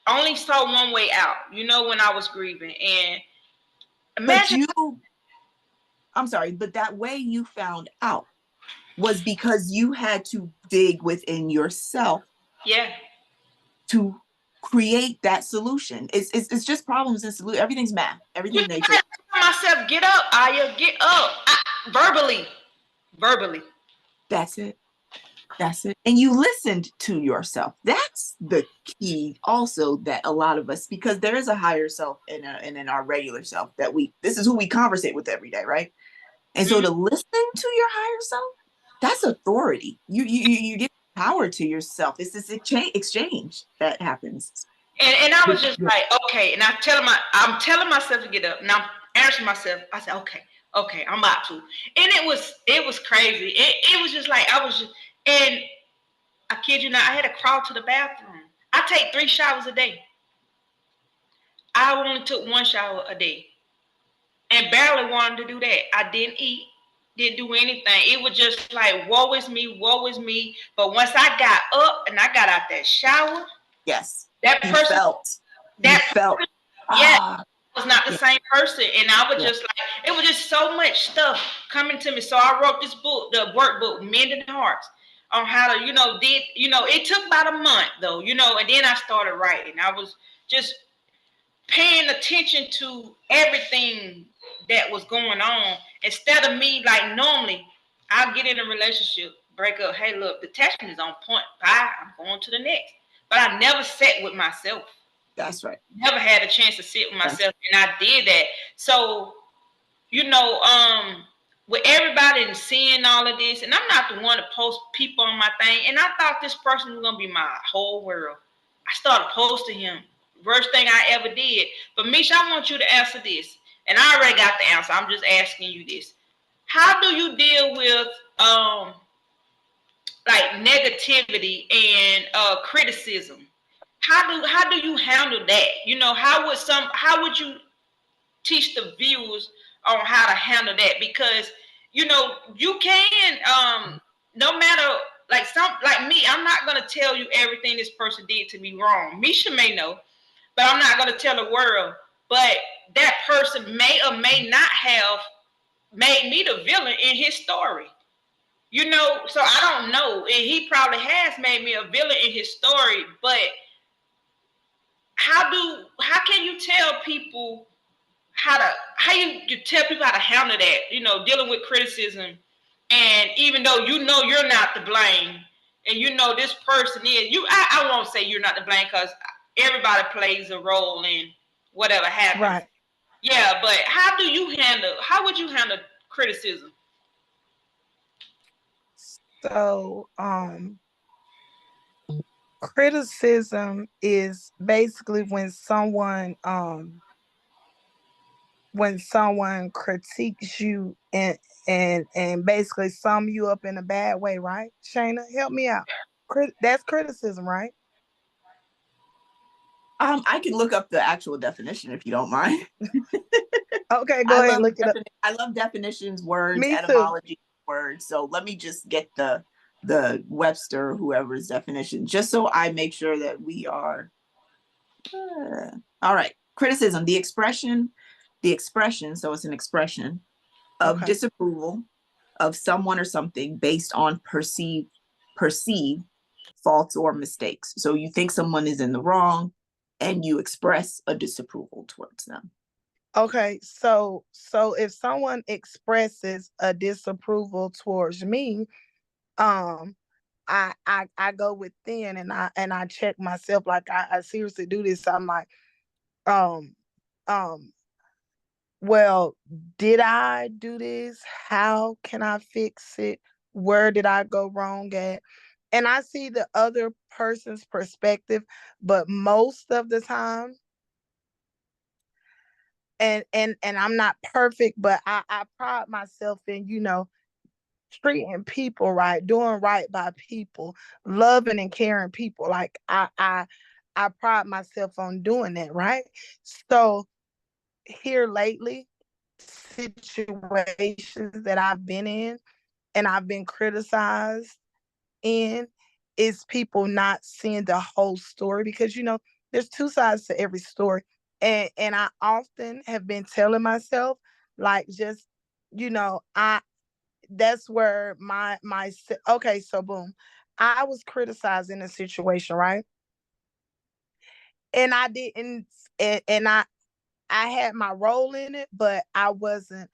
I only saw one way out, when I was grieving. And imagine. I'm sorry, but that way you found out was because you had to dig within yourself. Yeah. To create that solution. It's just problems and solution. Everything's math. Everything's nature. I tell myself, get up, Aya, get up. Verbally. That's it. And you listened to yourself. That's the key also that a lot of us, because there is a higher self and in our regular self that this is who we conversate with every day, right? And so to listen to your higher self, that's authority. You get power to yourself. It's this exchange that happens. And I was just like, okay. And I'm telling myself to get up. And I'm answering myself. I said, okay, I'm about to. And it was crazy. It was just like, and I kid you not, I had to crawl to the bathroom. I take 3 showers a day. I only took 1 shower a day. And barely wanted to do that. I didn't eat, didn't do anything. It was just like, woe is me. But once I got up and I got out that shower, yes, that person felt. Yeah, was not the same person. And I was just like, it was just so much stuff coming to me. So I wrote this book, the workbook, Mending Hearts, on how to, it took about a month though, and then I started writing. I was just paying attention to everything that was going on instead of me, like normally I'll get in a relationship, break up. Hey, look, the attachment is on point. Bye, I'm going to the next. But I never sat with myself. That's right. Never had a chance to sit with myself, and I did that. So, with everybody and seeing all of this, and I'm not the one to post people on my thing, and I thought this person was gonna be my whole world. I started posting him. Worst thing I ever did. But Misha, I want you to answer this. And I already got the answer. I'm just asking you this. How do you deal with like negativity and criticism? How do you handle that? How would you teach the viewers on how to handle that? Because you can no matter like me, I'm not gonna tell you everything this person did to me wrong. Misha may know, but I'm not going to tell the world. But that person may or may not have made me the villain in his story. So I don't know. And he probably has made me a villain in his story. But how can you tell people how you tell people how to handle that? Dealing with criticism, and even though you're not to blame, and this person is you. I won't say you're not to blame because everybody plays a role in whatever happens. Right. Yeah, but how would you handle criticism? So, criticism is basically when someone critiques you and basically sum you up in a bad way, right? Shayna, help me out. That's criticism, right? I can look up the actual definition if you don't mind. Okay, go ahead, look it up. I love definitions, words, Me etymology, words. So let me just get the Webster, whoever's definition, just so I make sure that we are. All right. Criticism, the expression. So it's an expression of disapproval of someone or something based on perceived faults or mistakes. So you think someone is in the wrong and you express a disapproval towards them. Okay, so if someone expresses a disapproval towards me, I go within and I check myself, like I seriously do this. I'm like, um, um, well, did I do this? How can I fix it? Where did I go wrong at? And I see the other person's perspective, but most of the time, and I'm not perfect, but I pride myself in, treating people right, doing right by people, loving and caring people. Like I pride myself on doing that, right? So here lately, situations that I've been in and I've been criticized in is people not seeing the whole story, because there's two sides to every story. And I often have been telling myself, like, just, I that's where okay, so boom. I was criticized in a situation, right? And I didn't and I had my role in it, but I wasn't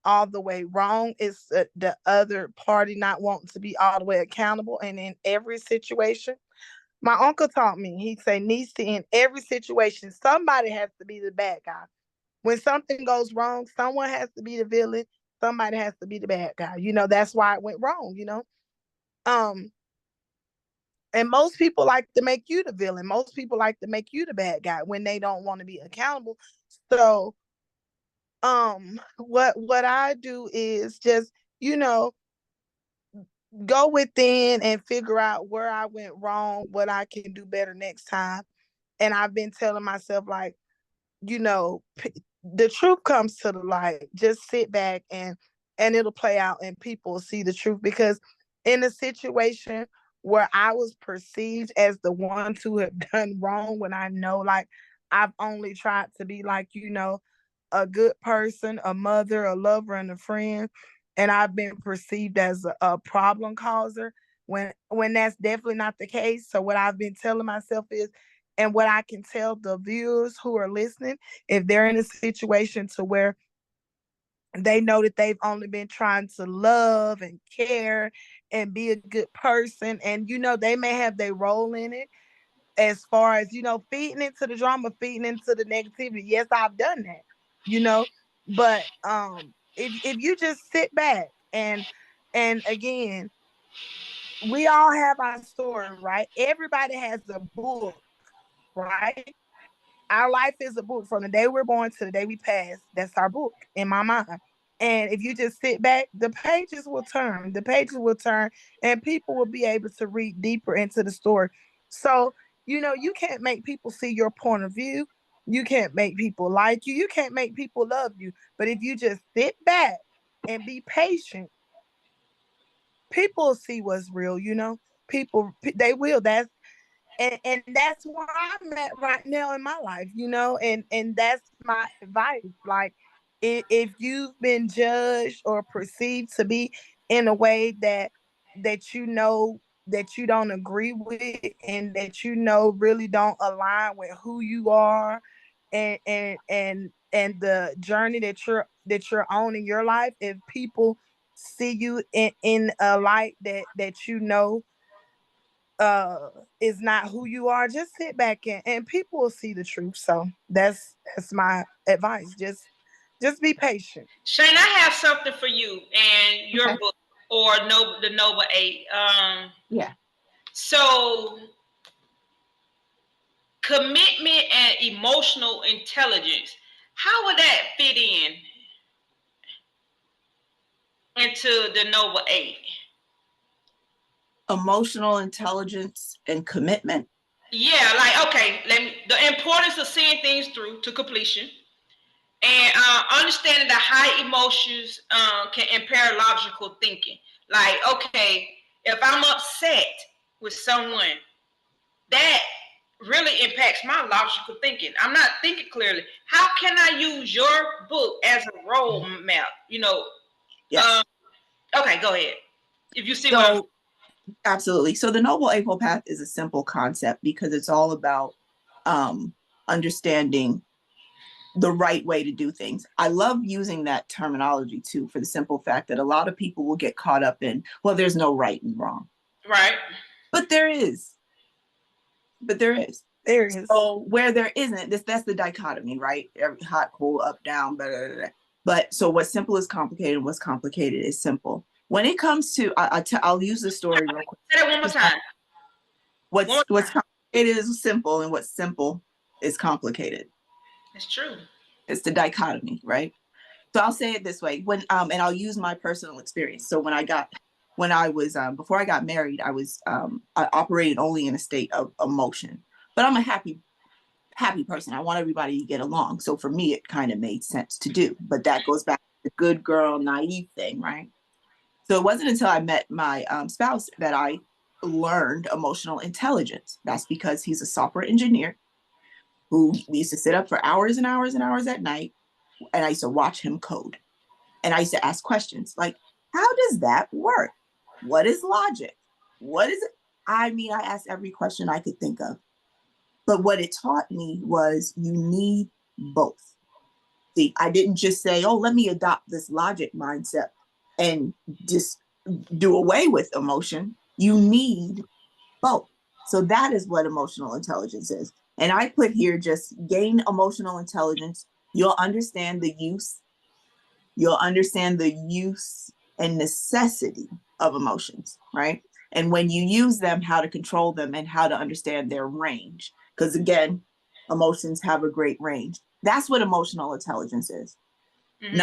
all the way wrong. It's the other party not wanting to be all the way accountable. And in every situation, my uncle taught me, he'd say, Nisa, in every situation, somebody has to be the bad guy. When something goes wrong, someone has to be the villain. Somebody has to be the bad guy. That's why it went wrong. Um, and most people like to make you the villain. Most people like to make you the bad guy when they don't want to be accountable. So what I do is just, you know, go within and figure out where I went wrong, what I can do better next time. And I've been telling myself, like, the truth comes to the light. Just sit back and it'll play out and people will see the truth. Because in a situation where I was perceived as the one to have done wrong, when I know, like, I've only tried to be, like, a good person, a mother, a lover, and a friend, and I've been perceived as a problem causer, when that's definitely not the case. So what I've been telling myself is, and what I can tell the viewers who are listening, if they're in a situation to where they know that they've only been trying to love and care and be a good person, and they may have their role in it, as far as feeding into the drama, feeding into the negativity. Yes, I've done that, you know but if you just sit back and again, we all have our story, right? Everybody has a book, right? Our life is a book. From the day we're born to the day we pass, that's our book in my mind. And if you just sit back, the pages will turn, and people will be able to read deeper into the story. So, you can't make people see your point of view. You can't make people like you. You can't make people love you. But if you just sit back and be patient, people will see what's real. People, they will. And that's where I'm at right now in my life, and that's my advice. Like, if you've been judged or perceived to be in a way that you don't agree with, and that really don't align with who you are, and the journey that you're on in your life, if people see you in a light that uh is not who you are, just sit back and people will see the truth. So that's my advice. Just be patient. Shane, I have something for you and your Okay. book, or the Noble Eight. Yeah. So commitment and emotional intelligence. How would that fit into the Noble Eight? Emotional intelligence and commitment. Yeah, like, okay, the importance of seeing things through to completion, and understanding that high emotions can impair logical thinking. Like, okay, if I'm upset with someone, that really impacts my logical thinking. I'm not thinking clearly. How can I use your book as a role map? Yes. Okay, go ahead. If you see what I'm. So absolutely. So the Noble Eightfold Path is a simple concept because it's all about understanding the right way to do things. I love using that terminology too, for the simple fact that a lot of people will get caught up in, well, there's no right and wrong. Right. But there is. There is. So where there isn't, that's the dichotomy, right? Every hot, cold, up, down, blah, blah, blah. But so what's simple is complicated, and what's complicated is simple. When it comes to, I'll use the story real quick. Say it one more time. What's complicated is simple, and what's simple is complicated. It's true. It's the dichotomy, right? So I'll say it this way: when and I'll use my personal experience. So when I was before I got married, I operated only in a state of emotion. But I'm a happy person. I want everybody to get along. So for me, it kind of made sense to do. But that goes back to the good girl, naive thing, right? So it wasn't until I met my spouse that I learned emotional intelligence. That's because he's a software engineer who we used to sit up for hours and hours and hours at night. And I used to watch him code. And I used to ask questions like, how does that work? What is logic? What is it? I mean, I asked every question I could think of. But what it taught me was you need both. See, I didn't just say, oh, let me adopt this logic mindset and just do away with emotion. You need both. So that is what emotional intelligence is. And I put here just gain emotional intelligence. You'll understand the use. You'll understand the use and necessity of emotions, right? And when you use them, how to control them and how to understand their range. Because again, emotions have a great range. That's what emotional intelligence is. Mm-hmm.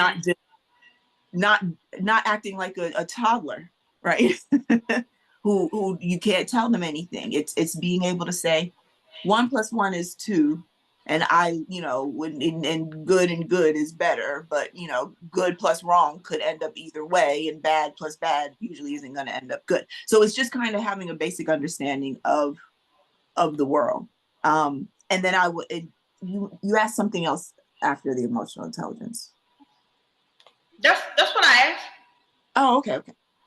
Not acting like a toddler, right? who you can't tell them anything. It's being able to say 1 + 1 is 2. And and good is better, but good plus wrong could end up either way, and bad plus bad usually isn't going to end up good. So it's just kind of having a basic understanding of the world. And then you asked something else after the emotional intelligence. That's what I asked. Oh, okay.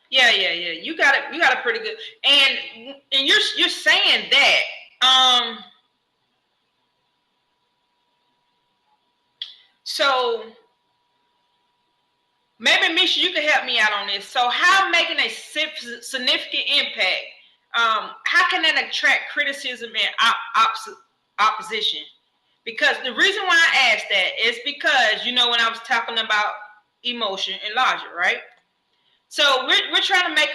Yeah. You got it. You got it pretty good. And you're saying that. So maybe Misha, you can help me out on this. So how making a significant impact? How can that attract criticism and opposition? Because the reason why I asked that is because when I was talking about emotion and logic, right? So we're trying to make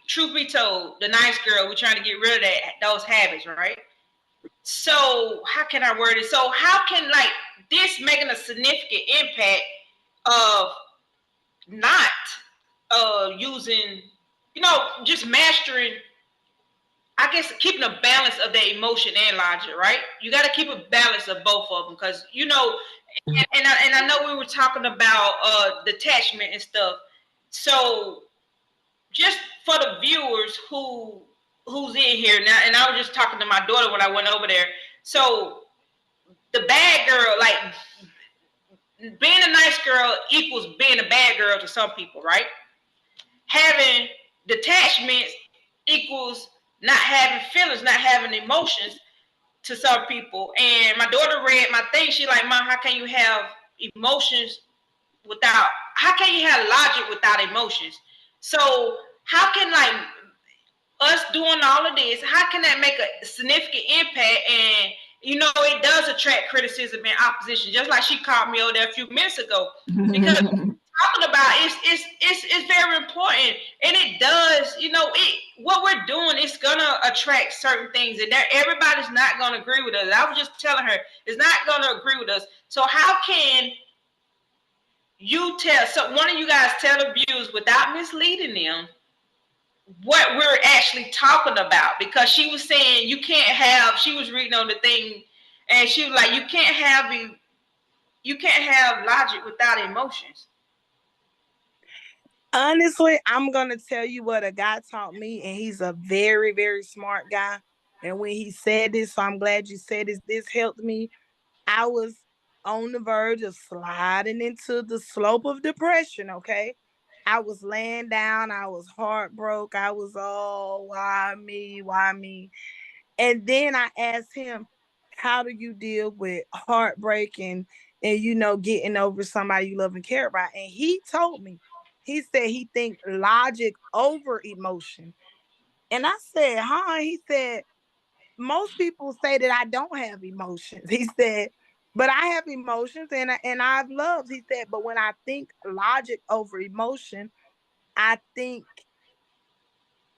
truth be told, the nice girl, we're trying to get rid of those habits, right? So how can I word it? So how can this making a significant impact of not using, just mastering, I guess, keeping a balance of that emotion and logic, right? You got to keep a balance of both of them because, and I know we were talking about detachment and stuff. So just for the viewers who's in here now, and I was just talking to my daughter when I went over there. So the bad girl, being a nice girl equals being a bad girl to some people, right? Having detachments equals not having feelings, not having emotions to some people. And my daughter read my thing. She like, Mom, how can you have emotions how can you have logic without emotions? So how can us doing all of this, how can that make a significant impact? And it does attract criticism and opposition, just like she called me over there a few minutes ago. Because talking about it's very important, and it does. What we're doing is gonna attract certain things, and everybody's not gonna agree with us. I was just telling her it's not gonna agree with us. So how can you one of you guys tell the viewers without misleading them what we're actually talking about? Because she was saying you can't have. She was reading on the thing, and she was like, you can't have logic without emotions. Honestly, I'm going to tell you what a guy taught me, and he's a very, very smart guy. And when he said this, so I'm glad you said this helped me. I was on the verge of sliding into the slope of depression, okay? I was laying down. I was heartbroken. I was, oh, why me? Why me? And then I asked him, how do you deal with heartbreak and getting over somebody you love and care about? And he told me, he said he think logic over emotion. And I said, huh? He said, most people say that I don't have emotions. He said, but I have emotions and I've loved. He said, but when I think logic over emotion, I think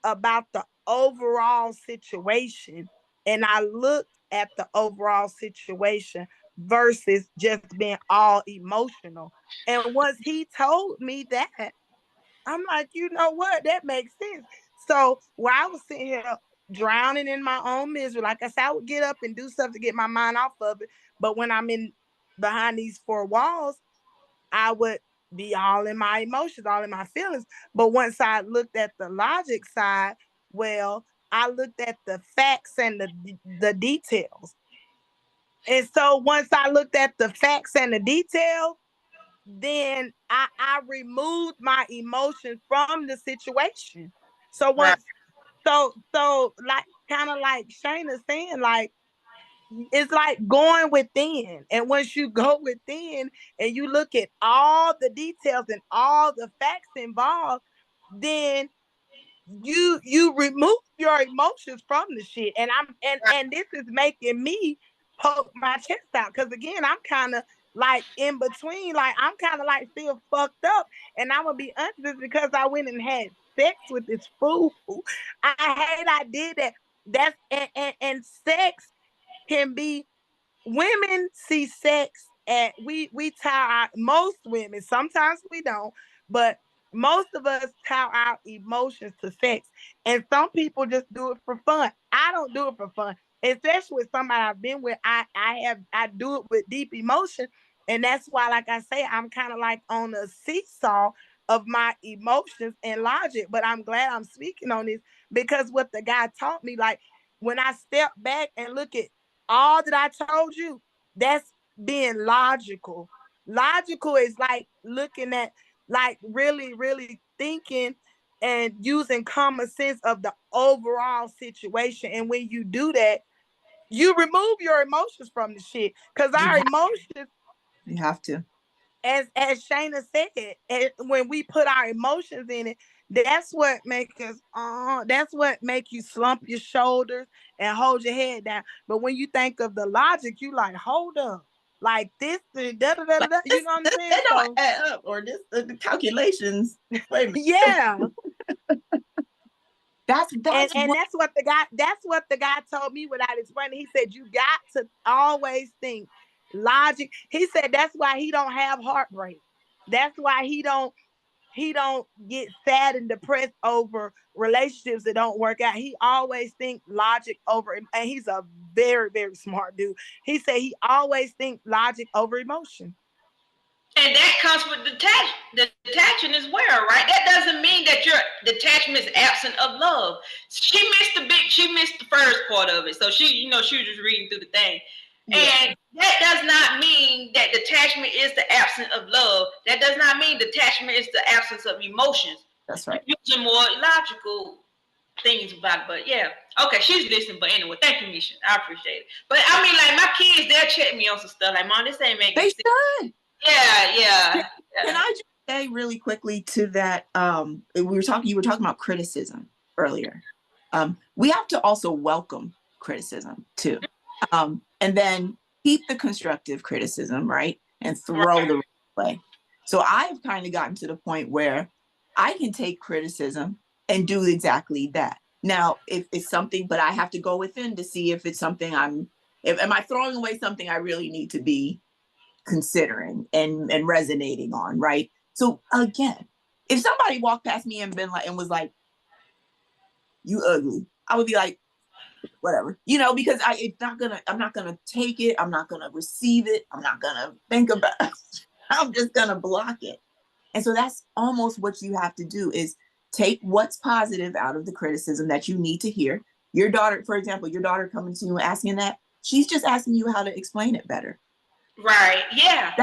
about the overall situation, and I looked at the overall situation versus just being all emotional. And once he told me that, I'm like, you know what? That makes sense. So while I was sitting here drowning in my own misery, like I said, I would get up and do stuff to get my mind off of it. But when I'm in behind these four walls, I would be all in my emotions, all in my feelings. But once I looked at the logic side, well, I looked at the facts and the details. And so once I looked at the facts and the details, then I removed my emotions from the situation. So Right. once so like kind of like Shayna saying, like it's like going within. And once you go within and you look at all the details and all the facts involved, then you remove your emotions from the shit. And and this is making me poke my chest out. Cause again, I'm kind of like in between, like I'm kind of like still fucked up. And I'm gonna be honest, because I went and had sex with this fool. I hate I did that. That's and sex can be, women see sex at we tie our, most women, sometimes we don't, but most of us tie our emotions to sex. And some people just do it for fun. I don't do it for fun, especially with somebody I've been with. I do it with deep emotion. And that's why, like I say, I'm kind of like on a seesaw of my emotions and logic. But I'm glad I'm speaking on this, because what the guy taught me, like when I step back and look at all that I told you, that's being logical. Logical is like looking at, like really, really thinking and using common sense of the overall situation. And when you do that, you remove your emotions from the shit. Because You our have, emotions, you have to. as Shayna said, when we put our emotions in it, that's what make us that's what make you slump your shoulders and hold your head down. But when you think of the logic, you like, hold up, like this da da da Like da, you this, know what I'm this saying? they don't So add up, or this the calculations. Wait a minute. yeah. That's And what that's what the guy told me without explaining. He said, you got to always think logic. He said that's why he don't have heartbreak. That's why he don't get sad and depressed over relationships that don't work out. He always think logic over, and he's a very, very smart dude. He said he always think logic over emotion. And that comes with detachment as well, right? That doesn't mean that your detachment is absent of love. She missed the first part of it. So she was just reading through the thing. yeah. And that does not mean that detachment is the absence of love. That does not mean detachment is the absence of emotions. That's right. You're using more logical things about it. But yeah. Okay, she's listening. But anyway, thank you, Misha. I appreciate it. But I mean, like my kids, they'll check me on some stuff. Like, Mom, this ain't making They sense. should. Yeah. Can I just say really quickly to that? You were talking about criticism earlier. We have to also welcome criticism too, and then keep the constructive criticism, right, and throw the away. So I've kind of gotten to the point where I can take criticism and do exactly that. Now, if it's something, but I have to go within to see if it's something am I throwing away something I really need to be considering and resonating on, right? So again, if somebody walked past me and been like and was like, "You ugly," I would be like, whatever, because I'm not gonna take it, I'm not gonna receive it, I'm not gonna think about it. I'm just gonna block it. And so that's almost what you have to do, is take what's positive out of the criticism that you need to hear. Your daughter, for example, coming to you and asking that, she's just asking you how to explain it better. Right. Yeah.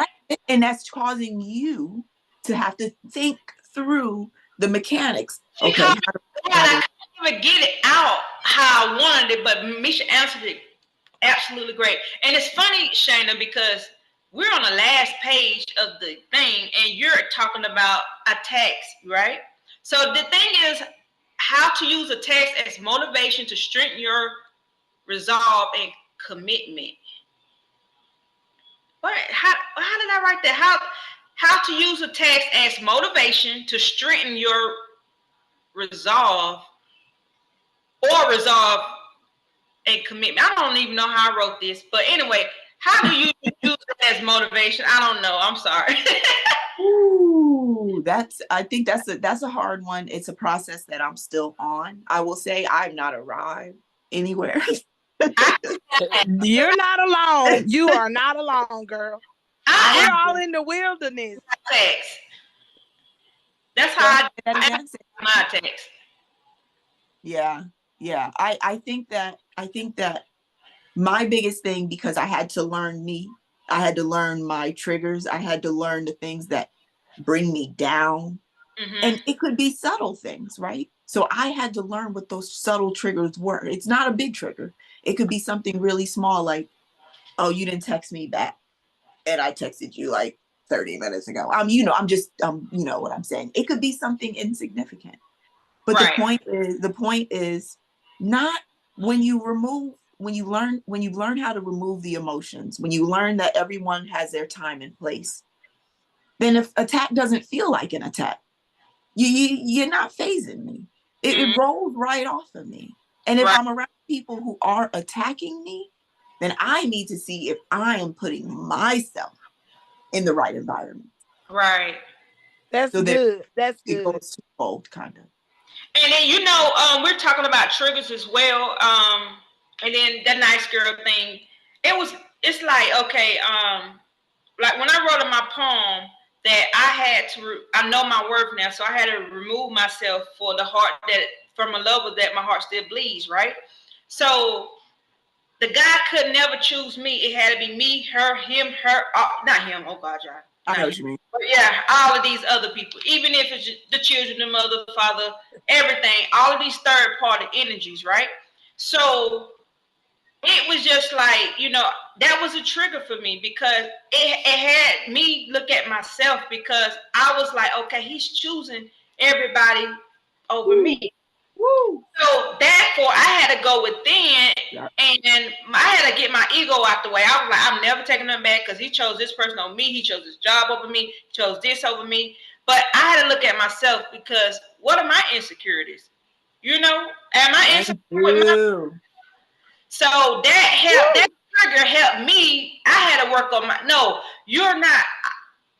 And that's causing you to have to think through the mechanics. Okay. I couldn't even get it out how I wanted it, but Misha answered it absolutely great. And it's funny, Shayna, because we're on the last page of the thing, and you're talking about attacks, right? So the thing is, how to use a text as motivation to strengthen your resolve and commitment. What? How did I write that? How to use a text as motivation to strengthen your resolve resolve and commitment. I don't even know how I wrote this, but anyway, how do you use it as motivation? I don't know. I'm sorry. Ooh, I think that's a hard one. It's a process that I'm still on. I will say I've not arrived anywhere. You're not alone. You are not alone, girl. We're all in the wilderness. Text. That's how I my text. Yeah. I think that my biggest thing, because I had to learn me, I had to learn my triggers, I had to learn the things that bring me down. Mm-hmm. And it could be subtle things, right? So I had to learn what those subtle triggers were. It's not a big trigger. It could be something really small, like, oh, you didn't text me back, and I texted you like 30 minutes ago. I'm just you know what I'm saying. It could be something insignificant. But right. the point is not when you learn how to remove the emotions, when you learn that everyone has their time and place, then if attack doesn't feel like an attack, you're not phasing me. It rolls right off of me. And if I'm around people who are attacking me, then I need to see if I am putting myself in the right environment. Right. That's good. That's good. It goes twofold, kind of. And then, we're talking about triggers as well. And then that nice girl thing, it's like, okay, like when I wrote in my poem that I know my worth now, so I had to remove myself for the heart from a lover that my heart still bleeds, right? So the guy could never choose me. It had to be me, her, him, her, not him. Oh God, y'all. I know what you mean. But yeah, all of these other people, even if it's the children, the mother, father, everything, all of these third party energies, right? So it was just like, that was a trigger for me because it had me look at myself because I was like, okay, he's choosing everybody over me. Woo. So therefore, I had to go within and I had to get my ego out the way. I was like, I'm never taking him back because he chose this person over me. He chose his job over me. He chose this over me. But I had to look at myself because what are my insecurities? Am I insecure with myself? So that helped. That trigger helped me. I had to work on no, you're not.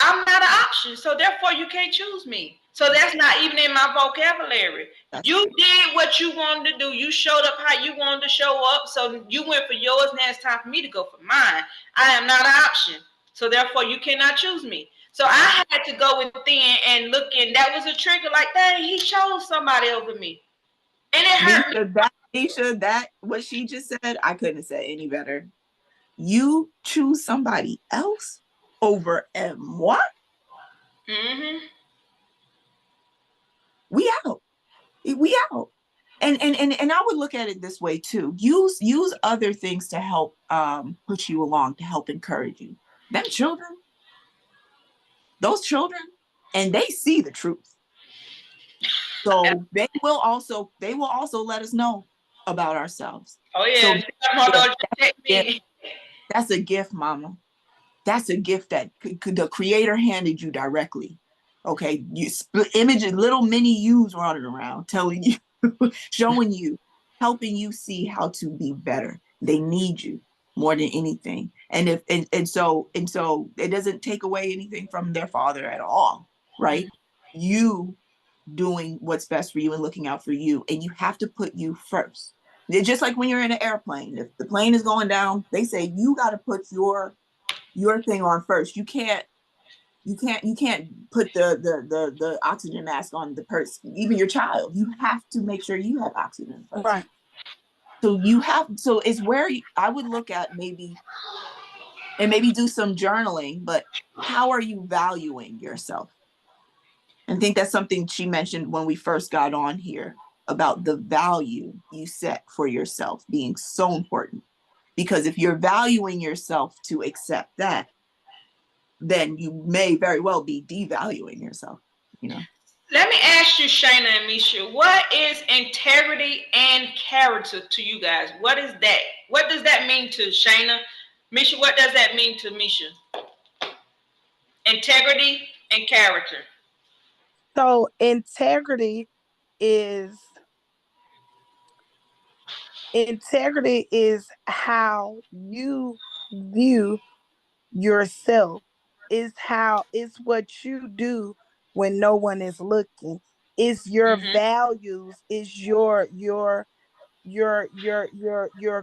I'm not an option. So therefore, you can't choose me. So that's not even in my vocabulary. You did what you wanted to do. You showed up how you wanted to show up. So you went for yours. Now it's time for me to go for mine. I am not an option. So therefore, you cannot choose me. So I had to go within and look in. That was a trigger like that. He chose somebody over me. And it hurt me. Nisha, what she just said, I couldn't have said any better. You choose somebody else over moi? Mm-hmm. We out. And I would look at it this way too. Use other things to help push you along, to help encourage you. Those children, and they see the truth. So they will also let us know about ourselves. Oh yeah. So that's a gift, mama. That's a gift that the creator handed you directly. Okay, you images, little mini yous running around, telling you, showing you, helping you see how to be better. They need you more than anything, and so it doesn't take away anything from their father at all, right? Mm-hmm. You doing what's best for you and looking out for you, and you have to put you first. It's just like when you're in an airplane. If the plane is going down, they say you got to put your thing on first. You can't put the oxygen mask on the person, even your child. You have to make sure you have oxygen first. Right. So it's where I would look at maybe do some journaling, but how are you valuing yourself? And I think that's something she mentioned when we first got on here about the value you set for yourself being so important. Because if you're valuing yourself to accept that, then you may very well be devaluing yourself, Let me ask you, Shayna and Misha, what is integrity and character to you guys? What is that? What does that mean to Shayna? Misha, what does that mean to Misha? Integrity and character. So integrity is how you view yourself. It's what you do when no one is looking. It's your Mm-hmm. values, it's your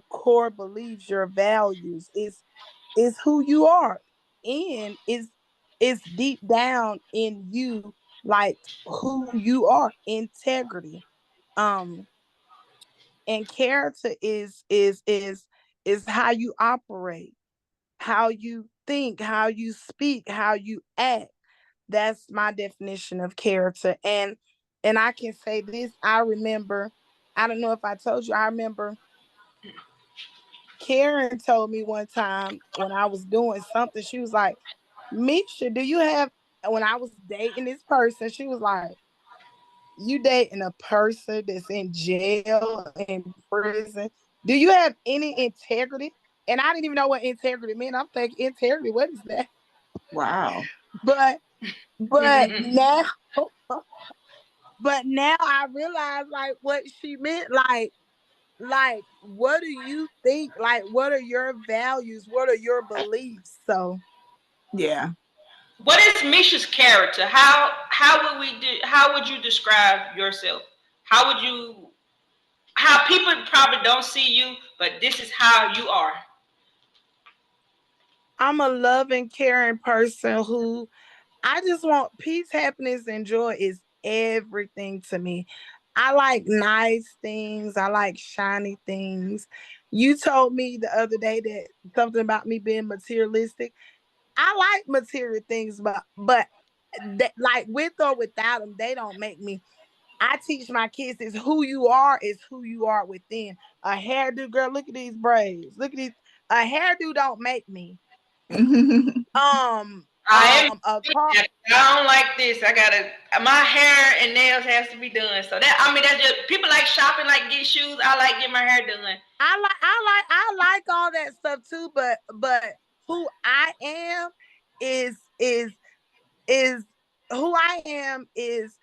core beliefs, your values. Is who you are. And it's deep down in you, like who you are. Integrity. Um and character is how you operate, how you think, how you speak, how you act. That's my definition of character. And I can say this, I remember, I don't know if I told you, I remember Karen told me one time when I was doing something, she was like, Misha, do you have, when I was dating this person, she was like, you dating a person that's in jail, in prison. Do you have any integrity? And I didn't even know what integrity meant. I'm thinking, integrity, what is that? Wow. But but now but now I realize like what she meant. Like what do you think? Like what are your values? What are your beliefs? So Yeah. What is Misha's character? How would we do? How would you describe yourself? How would you? How people probably don't see you, but this is how you are. I'm a loving, caring person who I just want peace, happiness, and joy is everything to me. I like nice things. I like shiny things. You told me the other day that something about me being materialistic. I like material things, but that, like with or without them, they don't make me. I teach my kids is who you are within. A hairdo, girl, look at these braids. Look at these. A hairdo don't make me. I am. A car. I don't like this. I gotta. My hair and nails has to be done. So that I mean, that's just people like shopping, like get shoes. I like getting my hair done. I like all that stuff too, but who I am is who I am is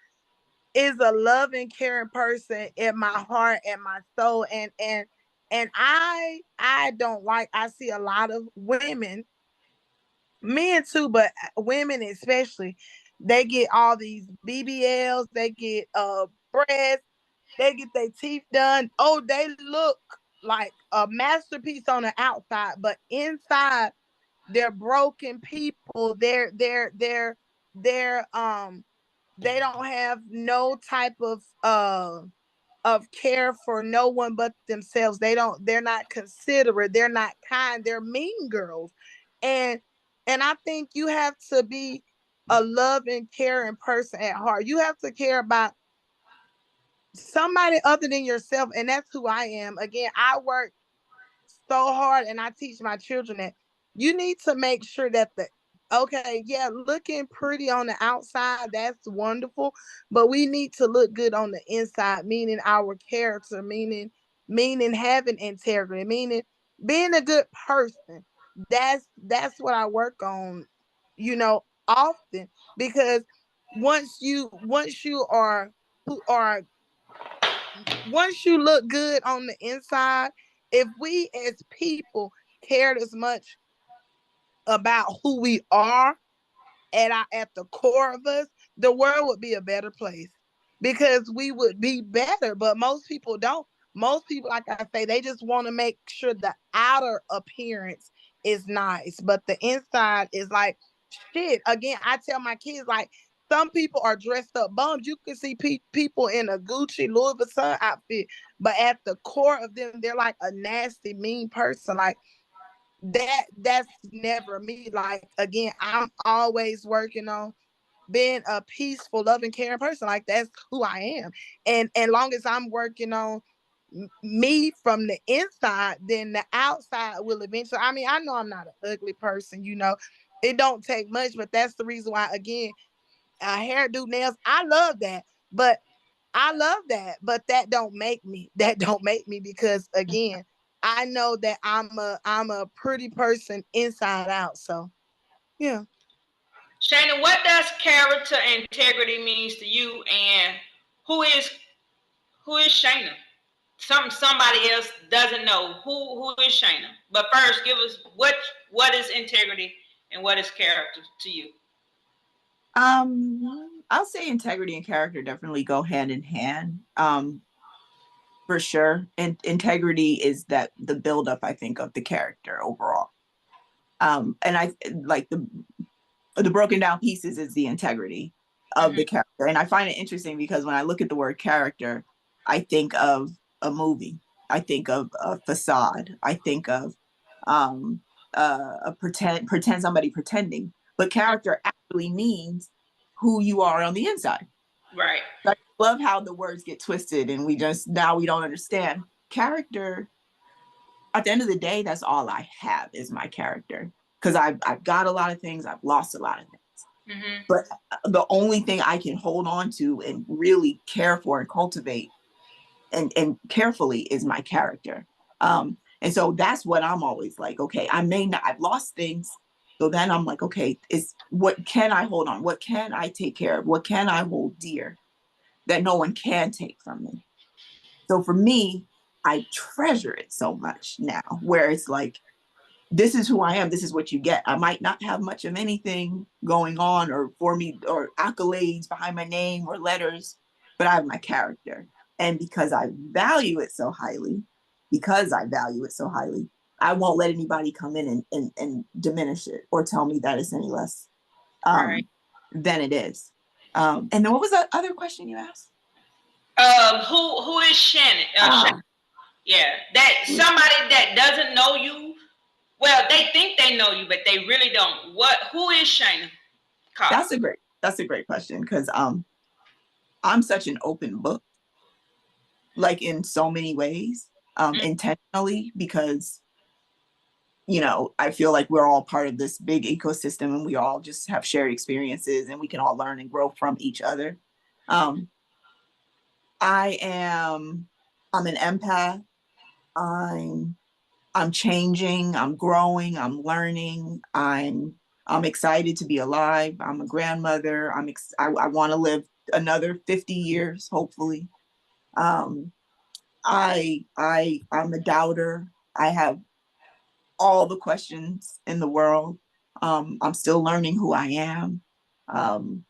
a loving, caring person in my heart and my soul. And I don't like, I see a lot of women, men too, but women especially, they get all these BBLs, they get breasts, they get their teeth done. Oh, they look like a masterpiece on the outside, but inside they're broken people. They're they don't have no type of care for no one but themselves. They're not considerate, they're not kind, they're mean girls. And I think you have to be a loving, caring person at heart. You have to care about somebody other than yourself, and that's who I am. Again, I work so hard and I teach my children that you need to make sure that the okay, yeah, looking pretty on the outside, that's wonderful, but we need to look good on the inside, meaning our character, meaning having integrity, meaning being a good person. That's what I work on, often, because once you are who are once you look good on the inside, if we as people cared as much about who we are at the core of us, the world would be a better place because we would be better. But most people don't. Most people, like I say, they just want to make sure the outer appearance is nice, but the inside is like shit. Again, I tell my kids, like, some people are dressed up bums. You can see people in a Gucci, Louis Vuitton outfit, but at the core of them, they're like a nasty, mean person. Like, that's never me. Like, again, I'm always working on being a peaceful, loving, caring person. Like, that's who I am. And long as I'm working on me from the inside, then the outside will eventually. I mean, I know I'm not an ugly person. It don't take much, but that's the reason why, again, hairdo, nails. I love that. But I love that. But that don't make me. That don't make me because again, I know that I'm a pretty person inside out. So yeah. Shayna, what does character and integrity means to you, and who is who is Shayna? Somebody else doesn't know who is Shayna. But first, give us what is integrity and what is character to you. I'll say integrity and character definitely go hand in hand. For sure. And integrity is that the buildup, I think, of the character overall. And I like the broken down pieces is the integrity of the character. And I find it interesting because when I look at the word character, I think of a movie. I think of a facade. I think of a pretend somebody pretending. But character actually means who you are on the inside. Right. I love how the words get twisted and we don't understand. Character, at the end of the day, that's all I have is my character. Because I've got a lot of things, I've lost a lot of things. Mm-hmm. But the only thing I can hold on to and really care for and cultivate and carefully is my character. And so that's what I'm always like, okay, I've lost things. So then I'm like, okay, what can I hold on? What can I take care of? What can I hold dear that no one can take from me? So for me, I treasure it so much now, where it's like, this is who I am. This is what you get. I might not have much of anything going on or for me or accolades behind my name or letters, but I have my character. And because I value it so highly, I won't let anybody come in and diminish it or tell me that it's any less Right. than it is. And then what was the other question you asked? Who is Shannon? Shannon? Yeah, that somebody that doesn't know you. Well, they think they know you, but they really don't. Who is Shayna Cox? That's a great question because I'm such an open book, like in so many ways, intentionally, because I feel like we're all part of this big ecosystem and we all just have shared experiences and we can all learn and grow from each other. I'm an empath. I'm changing, I'm growing, I'm learning, I'm excited to be alive. I'm a grandmother. I want to live another 50 years, hopefully. I'm a doubter. I have all the questions in the world. I'm still learning who I am. Um,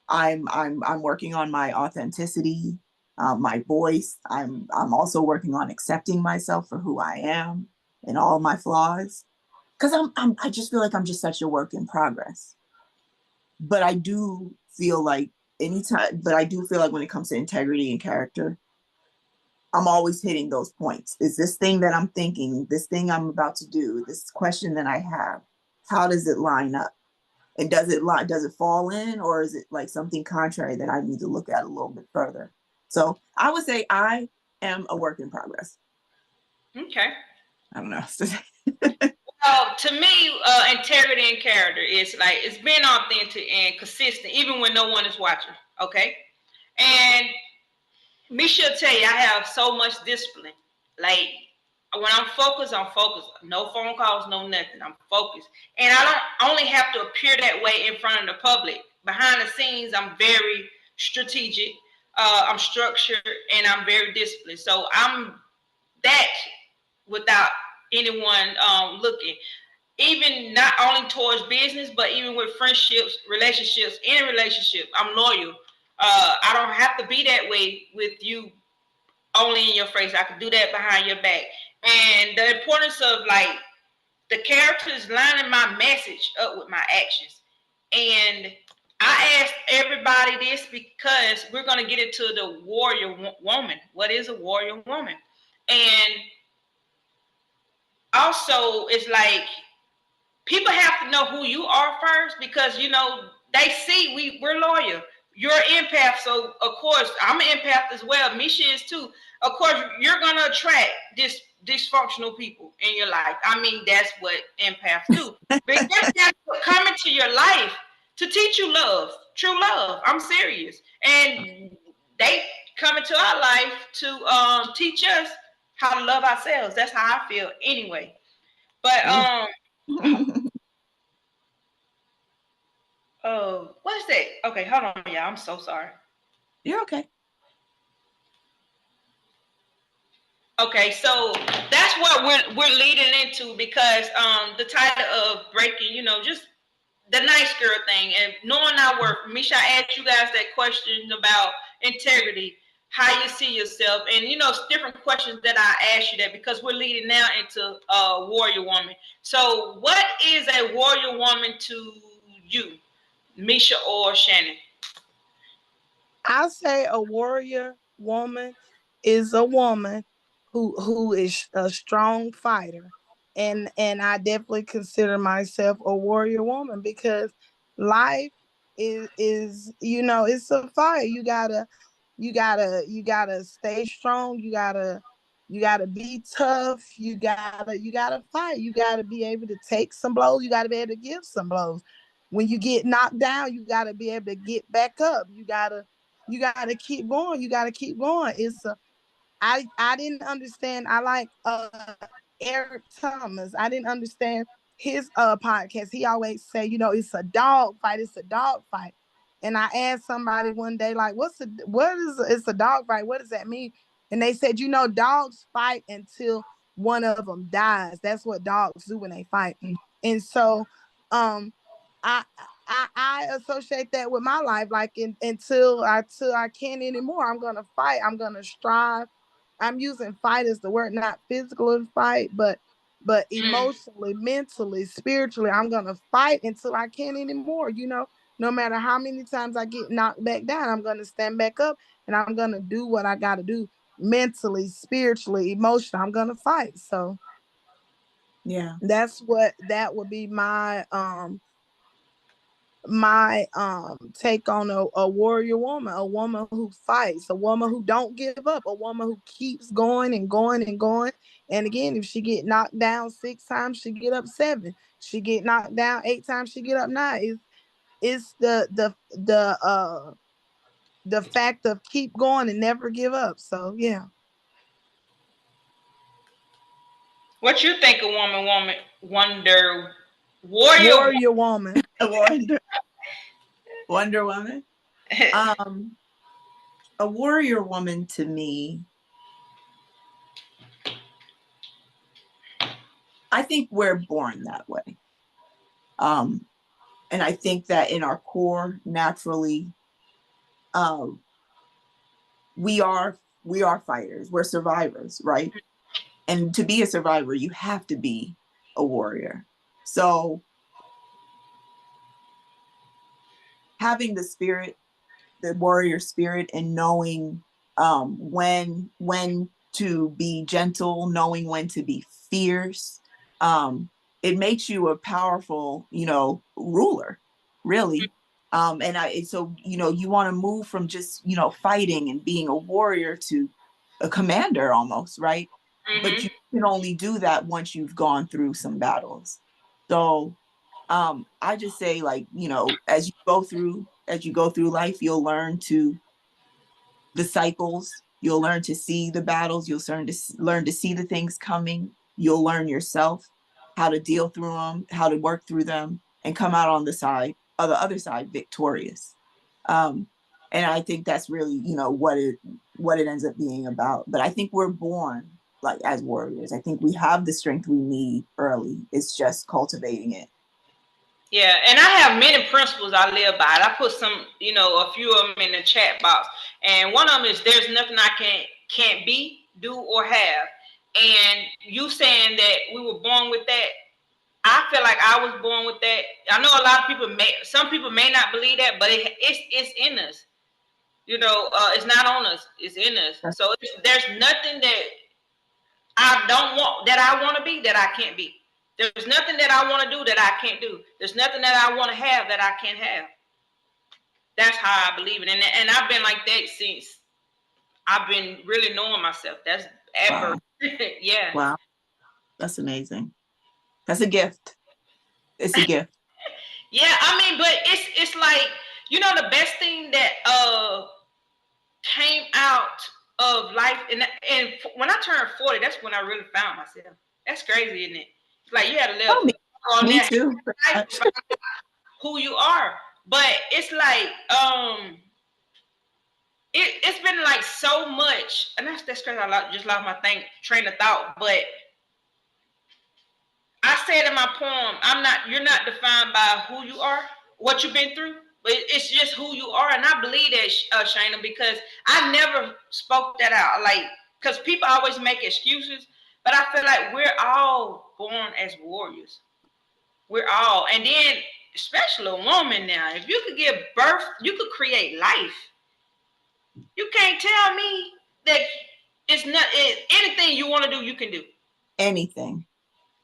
I'm working on my authenticity, my voice. I'm also working on accepting myself for who I am and all my flaws. Because I just feel like I'm just such a work in progress. But I do feel like when it comes to integrity and character, I'm always hitting those points. Is this thing that I'm thinking, this thing I'm about to do, this question that I have, how does it line up? And does it fall in, or is it like something contrary that I need to look at a little bit further? So I would say I am a work in progress. Okay. I don't know. Well, to me, integrity and character is like it's being authentic and consistent, even when no one is watching. Okay, and me should tell you, I have so much discipline. Like when I'm focused, I'm focused. No phone calls, no nothing. I'm focused, and I don't only have to appear that way in front of the public. Behind the scenes, I'm very strategic. I'm structured, and I'm very disciplined. So I'm that without anyone looking. Even not only towards business, but even with friendships, relationships, any relationship, I'm loyal. I don't have to be that way with you only in your face. I can do that behind your back. And the importance of like the characters lining my message up with my actions. And I asked everybody this because we're going to get into the warrior woman. What is a warrior woman? And also, it's like people have to know who you are first because they see we're loyal. You're an empath, so of course I'm an empath as well. Misha is too. Of course, you're gonna attract dysfunctional people in your life. I mean, that's what empaths do. But empaths will come into your life to teach you love, true love. I'm serious. And they come into our life to teach us how to love ourselves. That's how I feel anyway. But oh, what is that? Okay, hold on, y'all. I'm so sorry. You're okay. Okay, so that's what we're leading into, because the title of breaking, you know, just the nice girl thing and knowing our worth. Misha, I asked you guys that question about integrity, how you see yourself, and you know, different questions that I asked you that, because we're leading now into warrior woman. So, what is a warrior woman to you, Misha or Shannon? I say a warrior woman is a woman who is a strong fighter, and I definitely consider myself a warrior woman, because life is it's a fight. You gotta stay strong. You gotta be tough. You gotta fight. You gotta be able to take some blows. You gotta be able to give some blows. When you get knocked down, you gotta be able to get back up. You gotta keep going. You gotta keep going. I didn't understand. I like Eric Thomas. I didn't understand his podcast. He always say, it's a dog fight. It's a dog fight. And I asked somebody one day, like, it's a dog fight? What does that mean? And they said, dogs fight until one of them dies. That's what dogs do when they fight. And so, I I associate that with my life. Like until I can't anymore, I'm gonna fight. I'm gonna strive. I'm using fight as the word, not physical fight, but emotionally, mentally, spiritually. I'm gonna fight until I can't anymore. No matter how many times I get knocked back down, I'm gonna stand back up and I'm gonna do what I gotta do mentally, spiritually, emotionally. I'm gonna fight. So yeah, that would be my take on a warrior woman, a woman who fights, a woman who don't give up, a woman who keeps going and going and going. And again, if she get knocked down 6 times, she get up 7. She get knocked down 8 times, she get up 9. It's the fact of keep going and never give up. So yeah. What you think a woman, Wonder Warrior? Warrior woman. Wonder Woman. A warrior woman to me, I think we're born that way. And I think that in our core, naturally, we are fighters. We're survivors, right? And to be a survivor, you have to be a warrior. So having the warrior spirit, and knowing when to be gentle, knowing when to be fierce, it makes you a powerful, ruler, really. So you want to move from just fighting and being a warrior to a commander almost, right? Mm-hmm. But you can only do that once you've gone through some battles. So I just say, like, as you go through life, you'll learn the cycles, you'll learn to see the battles, you'll learn to see the things coming, you'll learn yourself how to deal through them, how to work through them, and come out on the other side victorious. And I think that's really, what it ends up being about. But I think we're born like as warriors. I think we have the strength we need early. It's just cultivating it. Yeah, and I have many principles I live by. I put some, a few of them in the chat box. And one of them is, there's nothing I can't be, do, or have. And you saying that we were born with that, I feel like I was born with that. I know a lot of people some people may not believe that, but it's in us. It's not on us, it's in us. So there's nothing that I don't want, that I want to be, that I can't be. There's nothing that I want to do that I can't do. There's nothing that I want to have that I can't have. That's how I believe it. And I've been like that since I've been really knowing myself. That's ever. Wow. Yeah. Wow. That's amazing. That's a gift. It's a gift. Yeah, I mean, but it's like, You know, the best thing that came out of life, and when I turned 40, that's when I really found myself. That's crazy, isn't it? It's like you had to live Oh, on me that too. life to find who you are. But it's like it's been like so much, and that's crazy. Just lost my train of thought. But I said in my poem, you're not defined by who you are, what you've been through, but it's just who you are. And I believe that, Shayna, because I never spoke that out. Like, because people always make excuses, but I feel like we're all born as warriors. We're all, and then especially a woman now, if you could give birth, you could create life. You can't tell me that anything you want to do, you can do. Anything.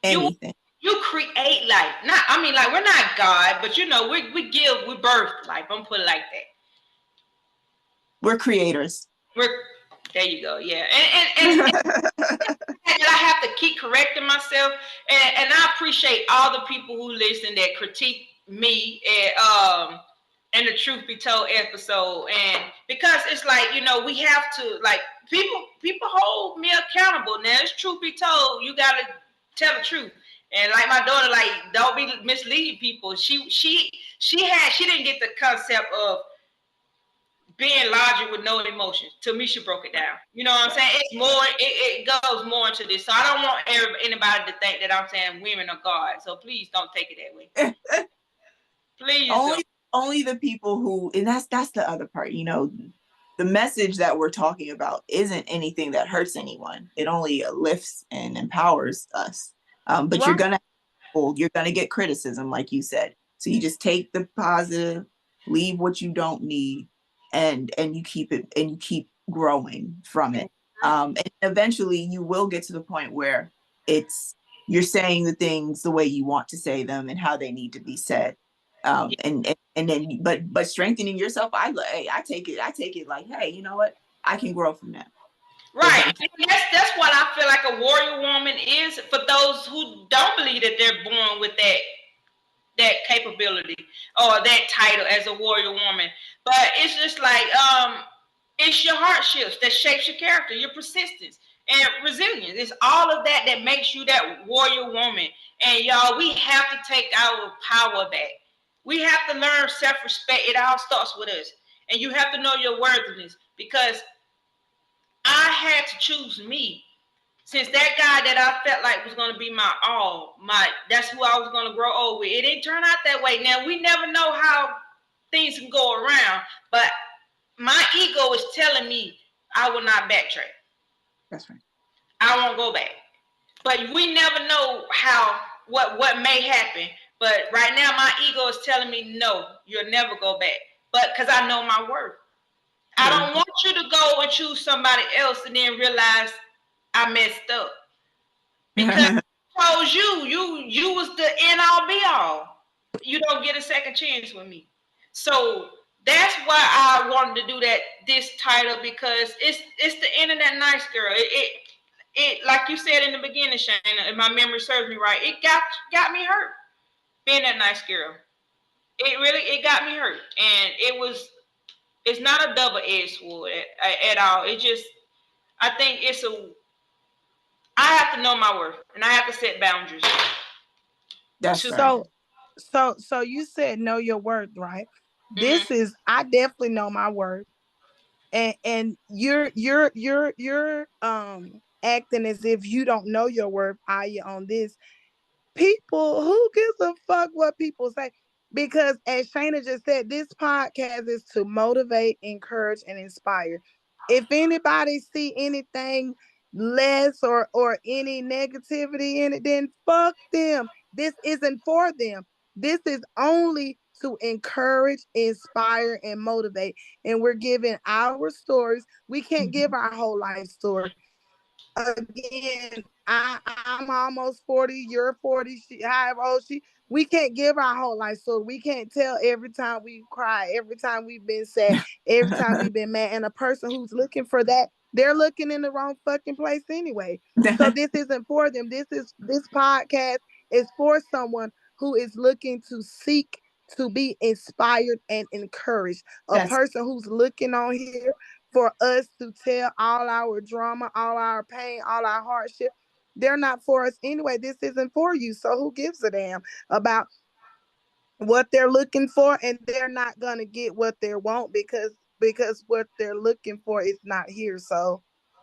You create life. Not, I mean, like, we're not God, but you know, we birth life. I'm put it like that. We're creators. There you go. Yeah, and I have to keep correcting myself, and I appreciate all the people who listen that critique me and the Truth Be Told episode, and because it's like, you know, we have to, like, people hold me accountable. Now, it's truth be told, you gotta tell the truth. And like my daughter, like, don't be misleading people. She didn't get the concept of being logic with no emotions. To me, she broke it down. You know what I'm saying? It's more. It goes more into this. So I don't want anybody to think that I'm saying women are God. So please don't take it that way. Please. Only the people who, and that's the other part. You know, the message that we're talking about isn't anything that hurts anyone. It only lifts and empowers us. But right. You're gonna get criticism, like you said. So you just take the positive, leave what you don't need, and you keep it, and you keep growing from it. And eventually you will get to the point where you're saying the things the way you want to say them and how they need to be said. And then, but strengthening yourself, I take it like, hey, you know what? I can grow from that. Right. That's what I feel like a warrior woman is, for those who don't believe that they're born with that capability or that title as a warrior woman. But it's just like, it's your hardships that shapes your character, your persistence and resilience. It's all of that that makes you that warrior woman. And y'all, we have to take our power back. We have to learn self-respect. It all starts with us. And you have to know your worthiness, because I had to choose me. Since that guy that I felt like was going to be my all, that's who I was going to grow old with. It didn't turn out that way. Now, we never know how things can go around, but my ego is telling me I will not backtrack. That's right. I won't go back. But we never know what may happen. But right now, my ego is telling me, no, you'll never go back. But because I know my worth. I don't want you to go and choose somebody else and then realize I messed up. Because I told you was the end all be all. You don't get a second chance with me. So that's why I wanted to do this title, because it's the internet nice girl. It like you said in the beginning, Shayna, if my memory serves me right, it got me hurt being that nice girl. It got me hurt, and it's not a double-edged sword at all. It just, I think I have to know my worth, and I have to set boundaries. That's right. So you said know your worth, right? Mm-hmm. I definitely know my worth. And you're acting as if you don't know your worth, on this. People, who gives a fuck what people say? Because as Shayna just said, this podcast is to motivate, encourage, and inspire. If anybody see anything less or any negativity in it, then fuck them. This isn't for them. This is only to encourage, inspire, and motivate. And we're giving our stories. We can't give our whole life story. Again, I'm almost 40, you're 40, however old she. We can't give our whole life story. We can't tell every time we cry, every time we've been sad, every time we've been mad. And a person who's looking for that, they're looking in the wrong fucking place anyway. So this isn't for them. This podcast is for someone who is looking to seek to be inspired and encouraged. A That's person who's looking on here for us to tell all our drama, all our pain, all our hardship, they're not for us anyway. This isn't for you. So who gives a damn about what they're looking for? And they're not gonna get what they want because what they're looking for is not here. So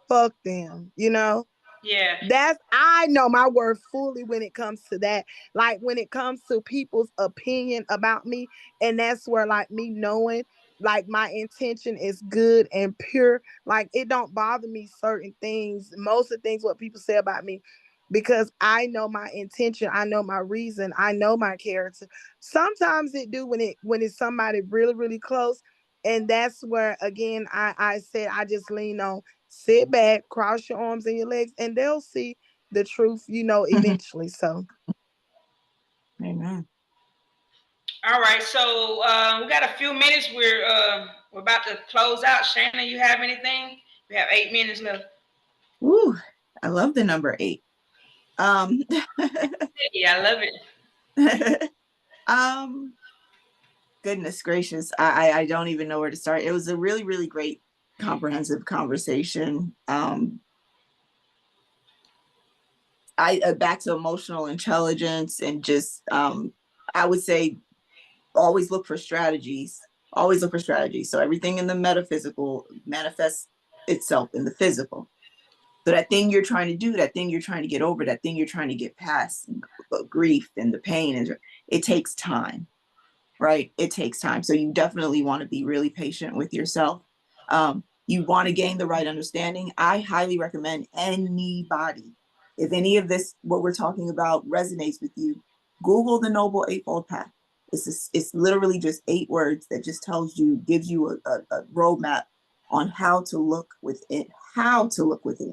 fuck them, you know? Yeah. That's I know my word fully when it comes to that. Like when it comes to people's opinion about me, and that's where like me knowing like my intention is good and pure. Like it don't bother me certain things, most of the things what people say about me, because I know my intention, I know my reason, I know my character. Sometimes it do when it's somebody really, really close. And that's where again I said I just lean on sit back, cross your arms and your legs, and they'll see the truth, eventually. So, amen. All right. So we got a few minutes. We're about to close out. Shannon, you have anything? We have 8 minutes left. Ooh, I love the number 8. Yeah, I love it. Goodness gracious, I don't even know where to start. It was a really, really great comprehensive conversation. I back to emotional intelligence and just I would say always look for strategies. Always look for strategies. So everything in the metaphysical manifests itself in the physical. So that thing you're trying to do, that thing you're trying to get over, that thing you're trying to get past, grief and the pain, and it takes time, right? It takes time. So you definitely want to be really patient with yourself. You want to gain the right understanding. I highly recommend anybody, if any of this, what we're talking about resonates with you, Google the Noble Eightfold Path. It's literally just 8 words that just gives you a roadmap on how to look within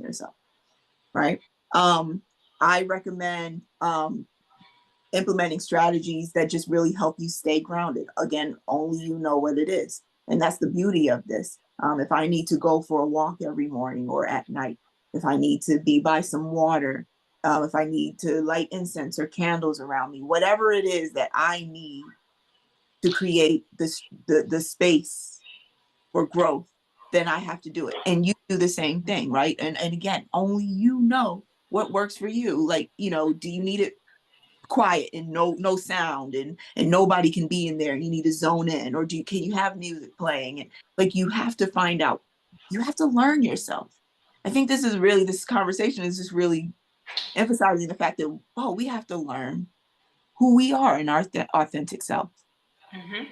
yourself, right? I recommend implementing strategies that just really help you stay grounded. Again, only you know what it is. And that's the beauty of this. If I need to go for a walk every morning or at night, if I need to be by some water, if I need to light incense or candles around me, whatever it is that I need to create the space for growth, then I have to do it. And you do the same thing, right? And again, only you know what works for you. Like, do you need it quiet and no sound and nobody can be in there and you need to zone in, or can you have music playing? And like, you have to find out, you have to learn yourself. I think this conversation is just really emphasizing the fact that, we have to learn who we are in our authentic self. Mm-hmm.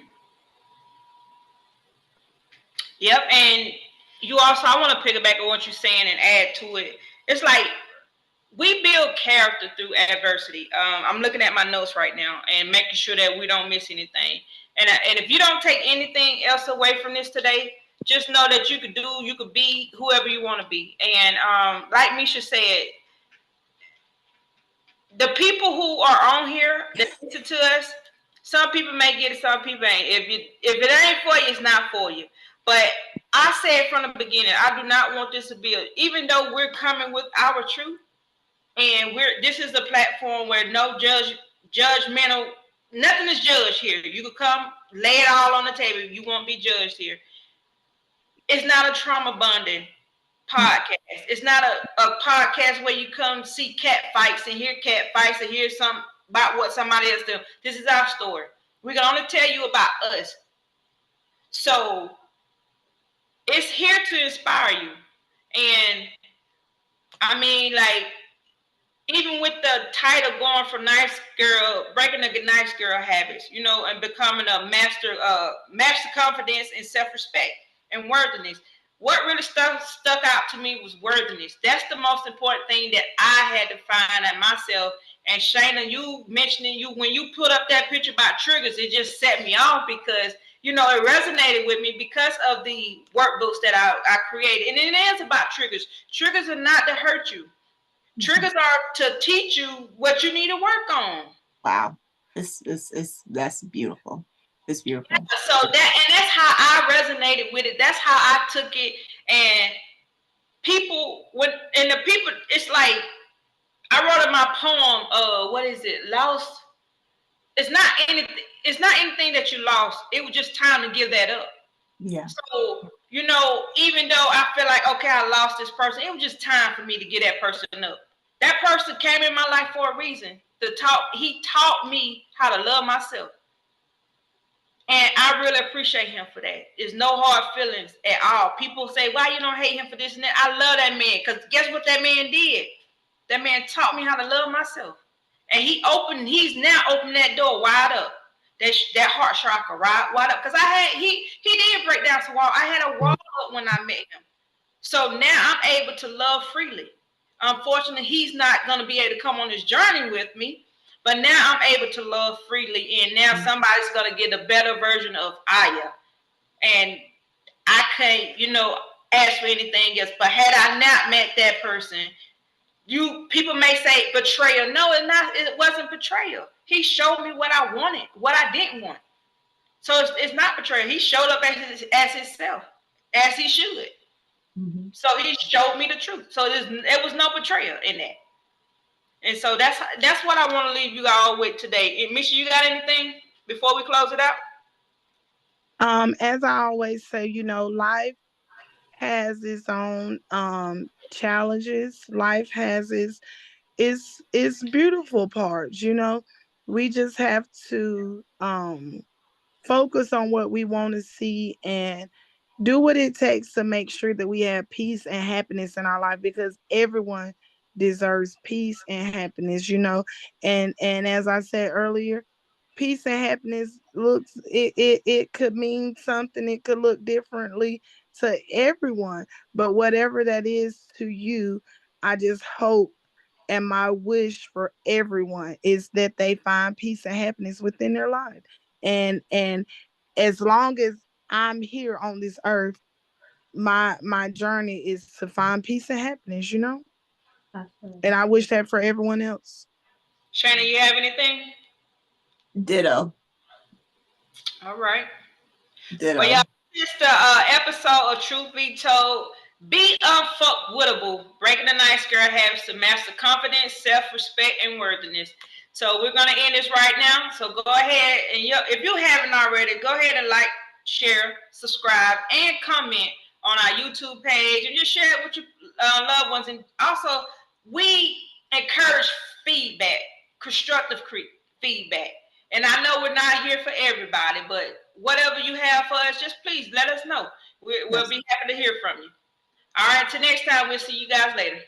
Yep. And I want to piggyback on what you're saying and add to it. It's like we build character through adversity. I'm looking at my notes right now and making sure that we don't miss anything. And if you don't take anything else away from this today, just know that you could be whoever you want to be. And like Misha said, the people who are on here that listen to us, some people may get it, some people ain't. If it ain't for you, it's not for you. But I said from the beginning, I do not want this to be even though we're coming with our truth, and this is a platform where no judgmental, nothing is judged here. You could come lay it all on the table. You won't be judged here. It's not a trauma bonding podcast. It's not a podcast where you come see cat fights and hear cat fights and hear some about what somebody else did. This is our story. We can only tell you about us. So it's here to inspire you. And I mean, like, even with the title going from nice girl, breaking the nice girl habits, and becoming a master confidence and self-respect and worthiness. What really stuck out to me was worthiness. That's the most important thing that I had to find out myself. And Shayna, you mentioning when you put up that picture about triggers, it just set me off because it resonated with me because of the workbooks that I created. And it is about triggers. Triggers are not to hurt you. Triggers are to teach you what you need to work on. Wow. That's beautiful. It's beautiful. Yeah, so that's how I resonated with it. That's how I took it. And it's like I wrote in my poem, what is it? Lost. it's not anything. It's not anything that you lost. It was just time to give that up. Yeah. So, you know, even though I feel like, okay, I lost this person, it was just time for me to get that person up. That person came in my life for a reason. He taught me how to love myself. And I really appreciate him for that. There's no hard feelings at all. People say, why you don't hate him for this and that? I love that man, because guess what that man did? That man taught me how to love myself. And he's now opened that door wide up. That heart chakra wide up. Because he did break down some wall. I had a wall up when I met him. So now I'm able to love freely. Unfortunately, he's not going to be able to come on this journey with me. But now I'm able to love freely, and now somebody's going to get a better version of Aya. And I can't, you know, ask for anything else. But had I not met that person, people may say betrayal. No, it's not. It wasn't betrayal. He showed me what I wanted, what I didn't want. So it's not betrayal. He showed up as himself, as he should. Mm-hmm. So he showed me the truth. So there was no betrayal in that. And so that's what I want to leave you all with today. And Misha, you got anything before we close it out? As I always say, you know, life has its own challenges. Life has its beautiful parts, you know. We just have to focus on what we want to see and do what it takes to make sure that we have peace and happiness in our life, because everyone deserves peace and happiness, you know. And as I said earlier, peace and happiness it could mean something, it could look differently to everyone, but whatever that is to you, I just hope, and my wish for everyone is that they find peace and happiness within their life. And as long as I'm here on this earth, my journey is to find peace and happiness, you know. Absolutely. And I wish that for everyone else. Shana, you have anything? Ditto. All right. Ditto. Well, y'all, this is the episode of Truth Be Told. Be unfuckwittable. Breaking the Nice Girl habits to master confidence, self-respect, and worthiness. So we're going to end this right now. So go ahead, and if you haven't already, go ahead and like, share, subscribe, and comment on our YouTube page. And just share it with your loved ones. And also, we encourage feedback, constructive feedback. And I know we're not here for everybody, but whatever you have for us, just please let us know. We'll be happy to hear from you. All right, till next time, we'll see you guys later.